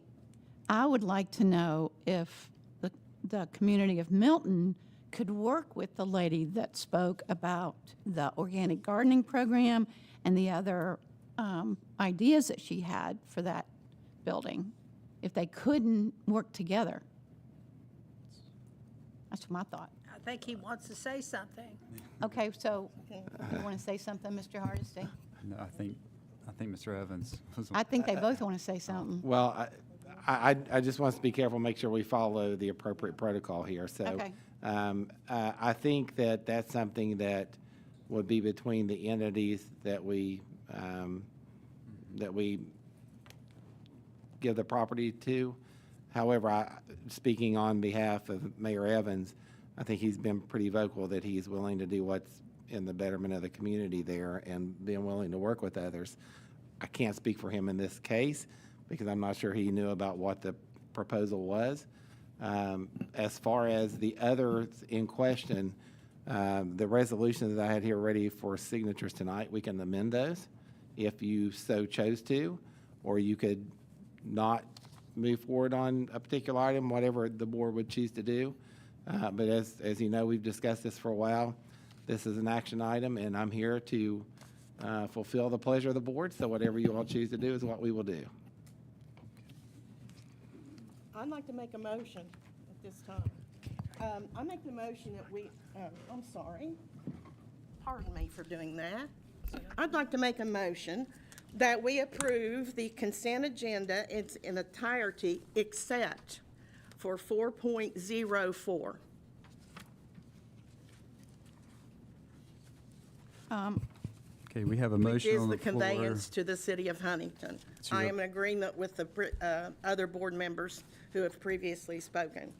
I would like to know if the community of Milton could work with the lady that spoke about the organic gardening program and the other ideas that she had for that building, if they couldn't work together. That's my thought. I think he wants to say something. Okay, so you want to say something, Mr. Hardesty? No, I think Mr. Evans was. I think they both want to say something. Well, I just want us to be careful, make sure we follow the appropriate protocol here. So Okay. I think that that's something that would be between the entities that we give the property to. However, speaking on behalf of Mayor Evans, I think he's been pretty vocal that he's willing to do what's in the betterment of the community there and being willing to work with others. I can't speak for him in this case because I'm not sure he knew about what the proposal was. As far as the others in question, the resolutions that I had here ready for signatures tonight, we can amend those if you so chose to, or you could not move forward on a particular item, whatever the board would choose to do. But as you know, we've discussed this for a while. This is an action item, and I'm here to fulfill the pleasure of the board, so whatever you all choose to do is what we will do. I'd like to make a motion at this time. I make the motion that we, I'm sorry, pardon me for doing that. I'd like to make a motion that we approve the consent agenda in its entirety except for 4.04. Okay, we have a Which motion is on the the floor. conveyance to the city of Huntington. I am in agreement with the other board members who have previously spoken.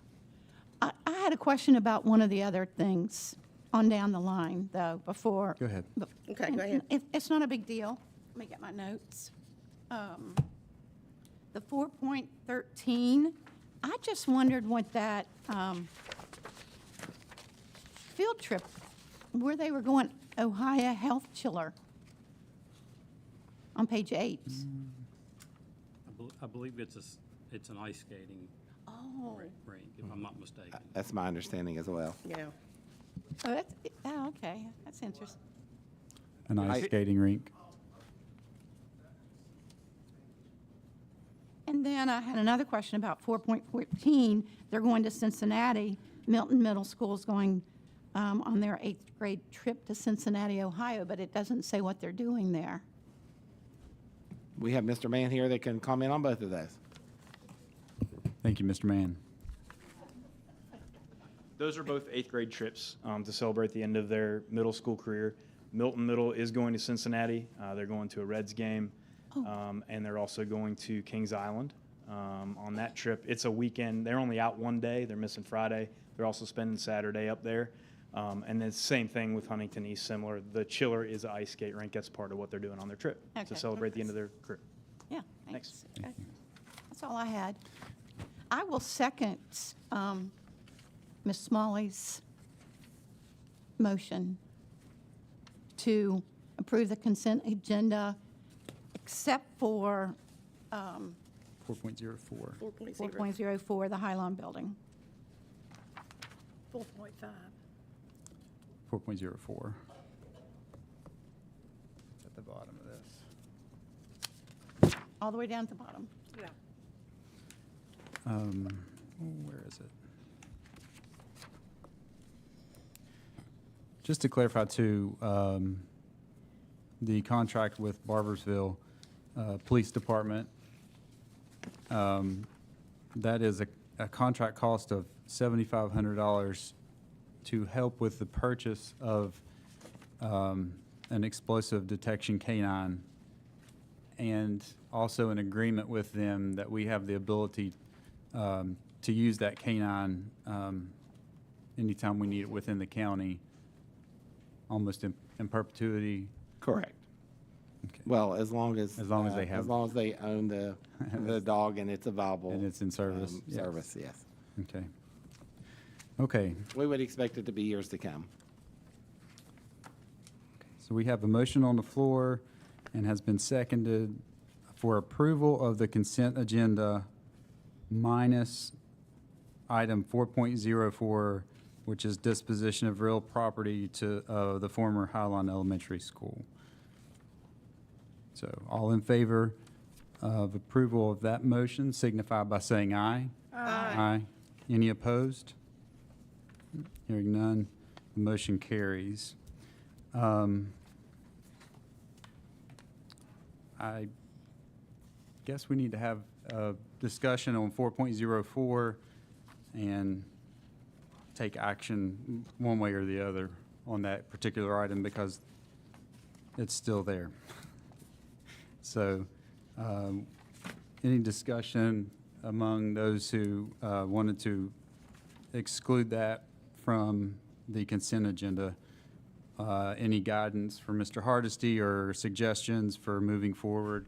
I had a question about one of the other things on down the line, though, before. Go ahead. Okay, go ahead. It's not a big deal. Let me get my notes. The 4.13, I just wondered what that field trip, where they were going, Ohio Health Chiller, on page 8. I believe it's an ice skating rink, if I'm not mistaken. That's my understanding as well. Yeah. Oh, okay, that's interesting. An ice skating rink. And then I had another question about 4.14. They're going to Cincinnati. Milton Middle School is going on their 8th grade trip to Cincinnati, Ohio, but it doesn't say what they're doing there. We have Mr. Mann here that can comment on both of those. Thank you, Mr. Mann. Those are both 8th grade trips to celebrate the end of their middle school career. Milton Middle is going to Cincinnati. They're going to a Reds game, and they're also going to Kings Island on that trip. It's a weekend. They're only out one day. They're missing Friday. They're also spending Saturday up there. And then same thing with Huntington East, similar. The chiller is an ice skate rink. That's part of what they're doing on their trip Okay. to celebrate the end of their career. Yeah, Thanks. thanks. Okay. That's all I had. I will second Ms. Smalley's motion to approve the consent agenda except for 4.04. 4.04, the Highline Building. 4.5. 4.04. It's at the bottom of this. All the way down to the bottom. Yeah. Where is it? Just to clarify too, the contract with Barbersville Police Department, that is a contract cost of $7,500 to help with the purchase of an explosive detection canine, and also an agreement with them that we have the ability to use that canine anytime we need it within the county, almost in perpetuity. Correct. Okay. Well, as long as they have. as long as they own the dog and it's available. And it's in service. Yes. Service, yes. Okay. Okay. We would expect it to be years to come. So we have a motion on the floor and has been seconded for approval of the consent agenda minus item 4.04, which is disposition of real property to the former Highline Elementary School. So all in favor of approval of that motion signify by saying aye. Aye. Any opposed? Hearing none, the motion carries. I guess we need to have a discussion on 4.04 and take action one way or the other on that particular item because it's still there. So, any discussion among those who wanted to exclude that from the consent agenda? Any guidance from Mr. Hardesty or suggestions for moving forward?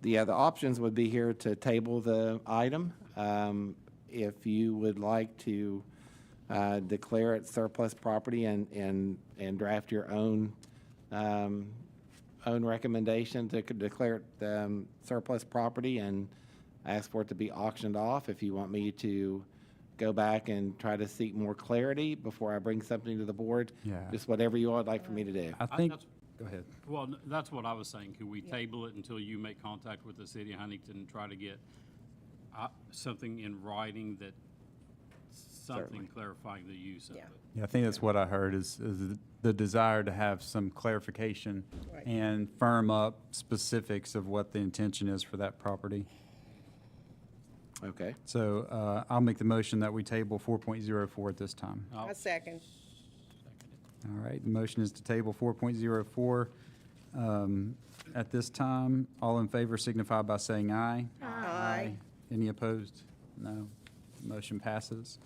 The other options would be here to table the item. If you would like to declare it surplus property and draft your own recommendation to declare it surplus property and ask for it to be auctioned off. If you want me to go back and try to seek more clarity before I bring something to the board, just whatever you would like for me to do. I think, go ahead. Well, that's what I was saying. Could we table it until you make contact with the city of Huntington and try to get something in writing that, something Certainly. clarifying the use of it? Yeah, I think that's what I heard is the desire to have some clarification Right. and firm up specifics of what the intention is for that property. Okay. So I'll make the motion that we table 4.04 at this time. A second. All right, the motion is to table 4.04 at this time. All in favor signify by saying aye. Aye. Any opposed? No. Motion passes.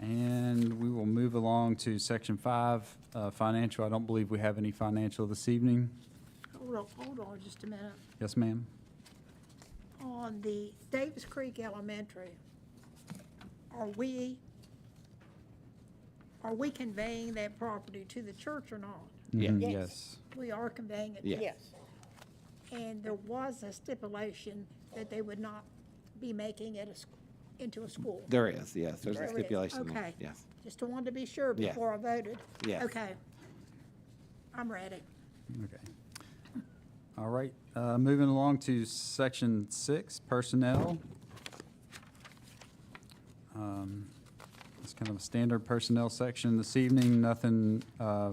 And we will move along to Section 5, financial. I don't believe we have any financial this evening. Hold on just a minute. Yes, ma'am? On the Davis Creek Elementary, are we conveying that property to the church or not? Mhm, Yes. Yes. We are conveying it. Yeah. Yes. And there was a stipulation that they would not be making it into a school. There is, yes. There's a There is. stipulation there. Okay. Yes. Just wanted to be sure Yes. before I voted. Yes. Okay. I'm ready. Okay. All right, moving along to Section 6, personnel. It's kind of a standard personnel section this evening, nothing, I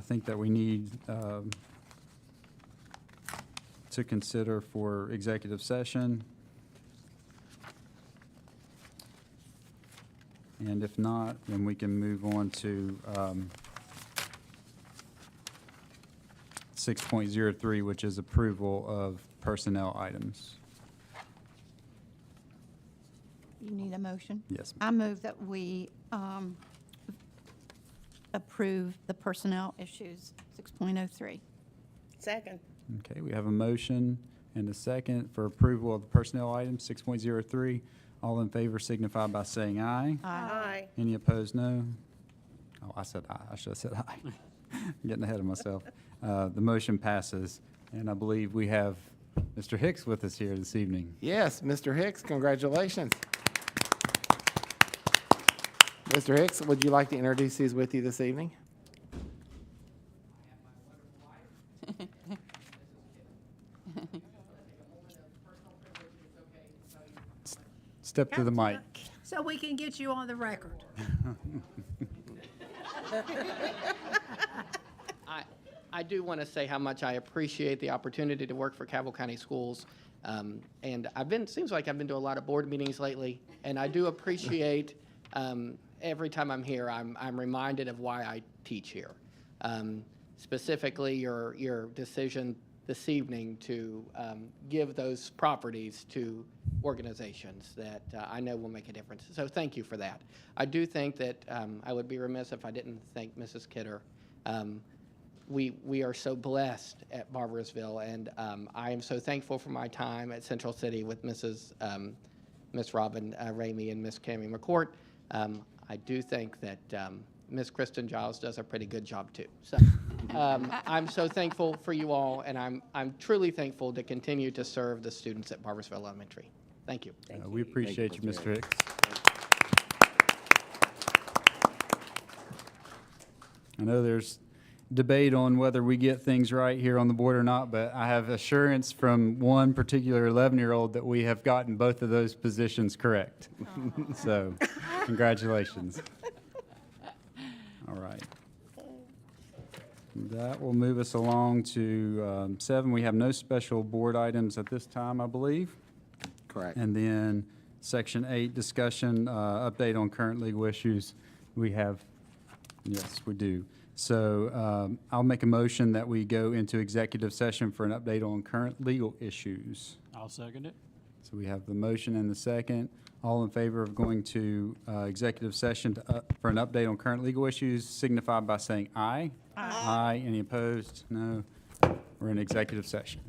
think that we need, to consider for executive session. And if not, then we can move on to, 6.03, which is approval of personnel items. You need a motion? Yes. I move that we approve the personnel issues, 6.03. Second. Okay, we have a motion and a second for approval of the personnel item, 6.03. All in favor signify by saying aye. Aye. Any opposed, no? Oh, I said aye. I should have said aye. Getting ahead of myself. The motion passes, and I believe we have Mr. Hicks with us here this evening. Yes, Mr. Hicks, congratulations. Mr. Hicks, would you like to introduce these with you this evening? Step to the mic. So we can get you on the record. I do want to say how much I appreciate the opportunity to work for Cabell County Schools. And seems like I've been to a lot of board meetings lately, and I do appreciate, every time I'm here, I'm reminded of why I teach here. Specifically, your decision this evening to give those properties to organizations that I know will make a difference. So thank you for that. I do think that I would be remiss if I didn't thank Mrs. Kidder. We are so blessed at Barbersville, and I am so thankful for my time at Central City with Miss Robin Ramey and Miss Cammie McCourt. I do think that Miss Kristen Giles does a pretty good job too. So I'm so thankful for you all, and I'm truly thankful to continue to serve the students at Barbersville Elementary. Thank you. We appreciate you, Mr. Hicks. I know there's debate on whether we get things right here on the board or not, but I have assurance from one particular 11-year-old that we have gotten both of those positions correct. So, congratulations. All right. That will move us along to 7. We have no special board items at this time, I believe. Correct. And then Section 8, discussion, update on current legal issues. We have, yes, we do. So I'll make a motion that we go into executive session for an update on current legal issues. I'll second it. So we have the motion and the second. All in favor of going to executive session for an update on current legal issues signify by saying aye. Aye. Any opposed? No. We're in executive session.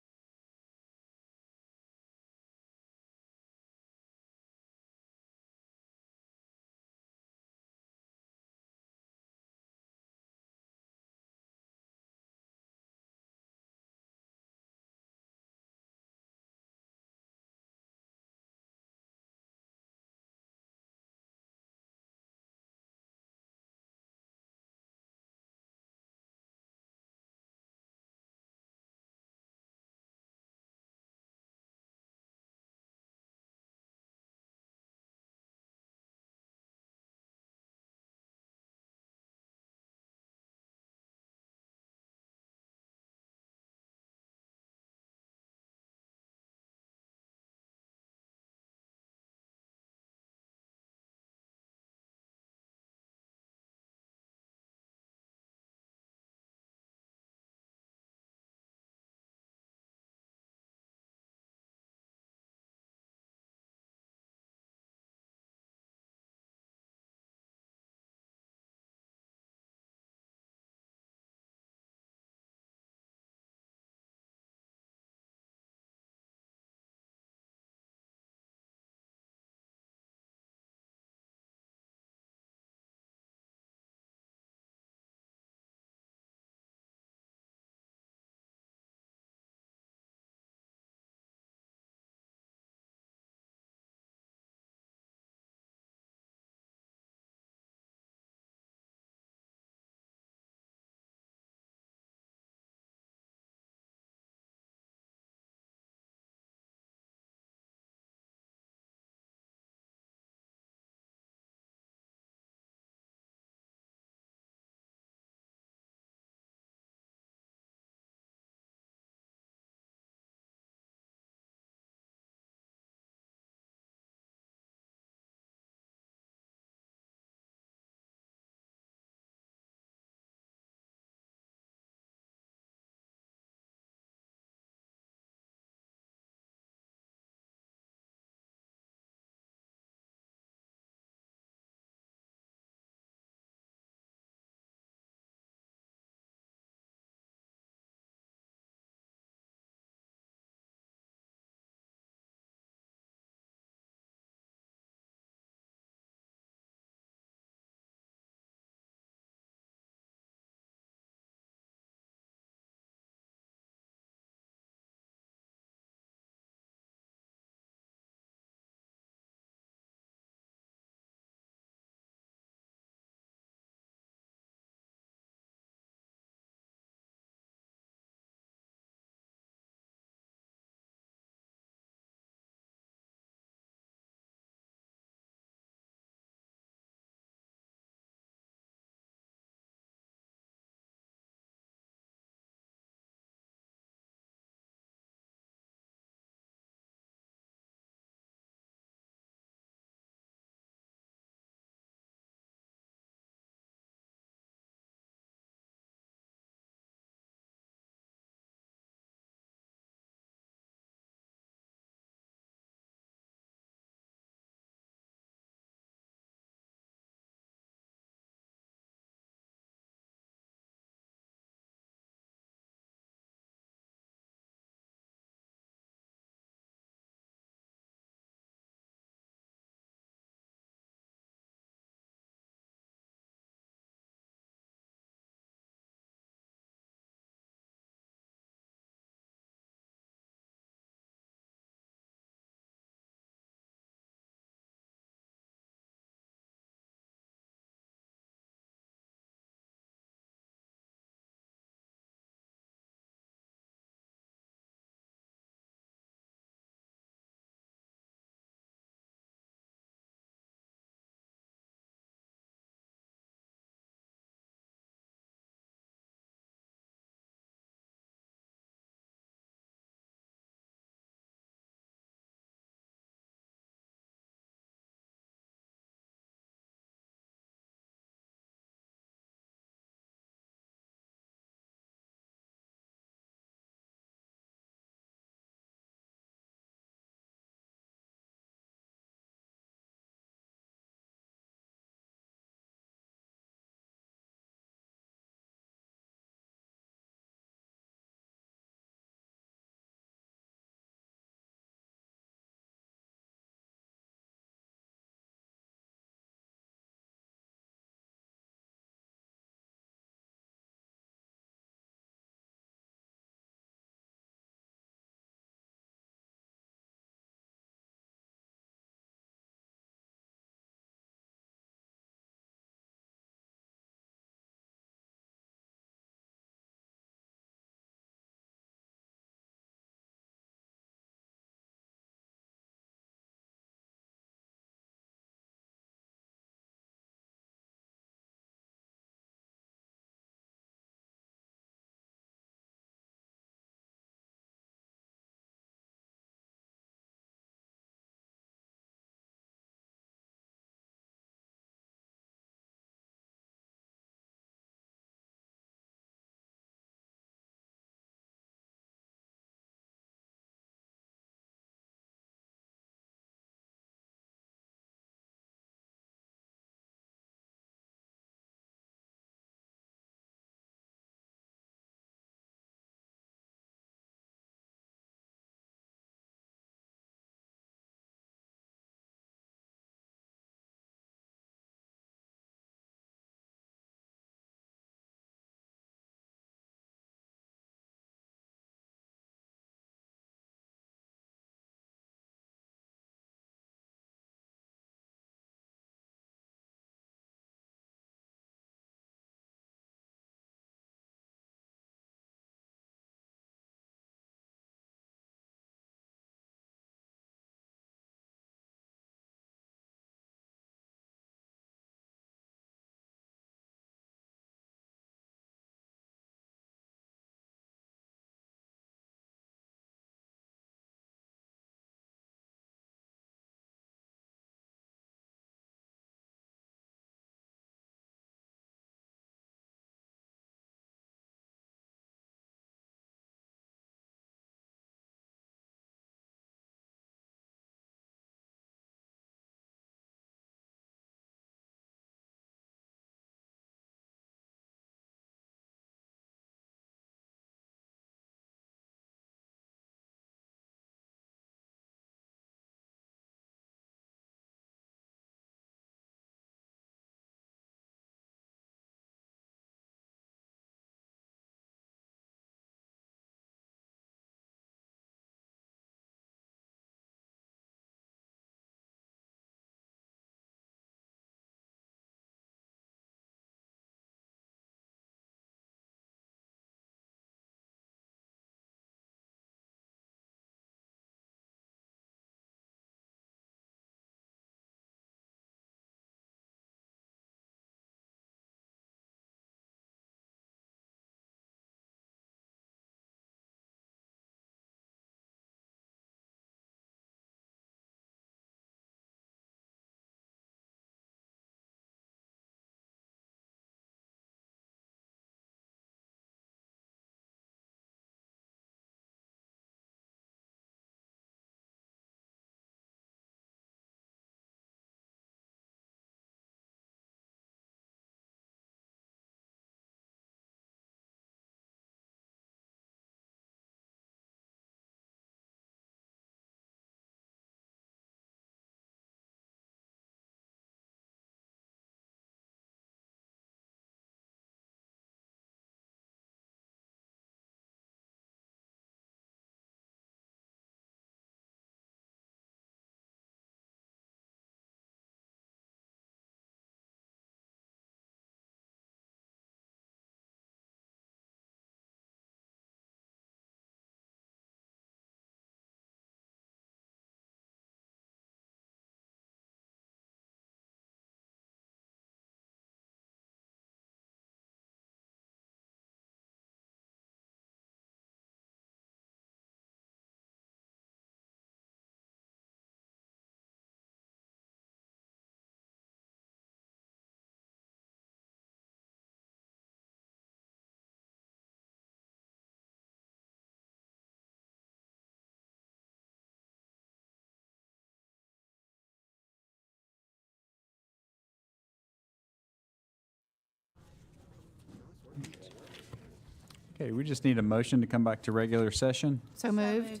Okay, we just need a motion to come back to regular session. So moved.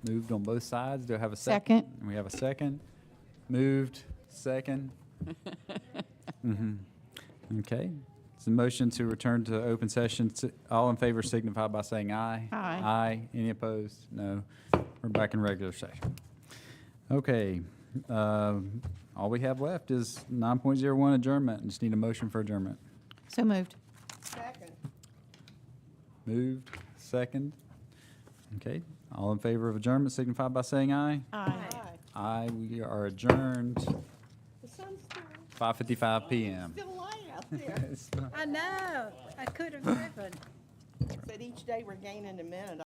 Moved on both sides. Do I have a second? Second. We have a second. Moved, second. Okay. It's a motion to return to open session. All in favor signify by saying aye. Aye. Aye. Any opposed? No. We're back in regular session. Okay. All we have left is 9.01 adjournment. Just need a motion for adjournment. So moved. Second. Moved, second. Okay. All in favor of adjournment signify by saying aye. Aye. Aye. We are adjourned. The sun's still, 5:55 p.m. still light out there. It's not- I know, I could have driven. Said each day we're gaining a minute.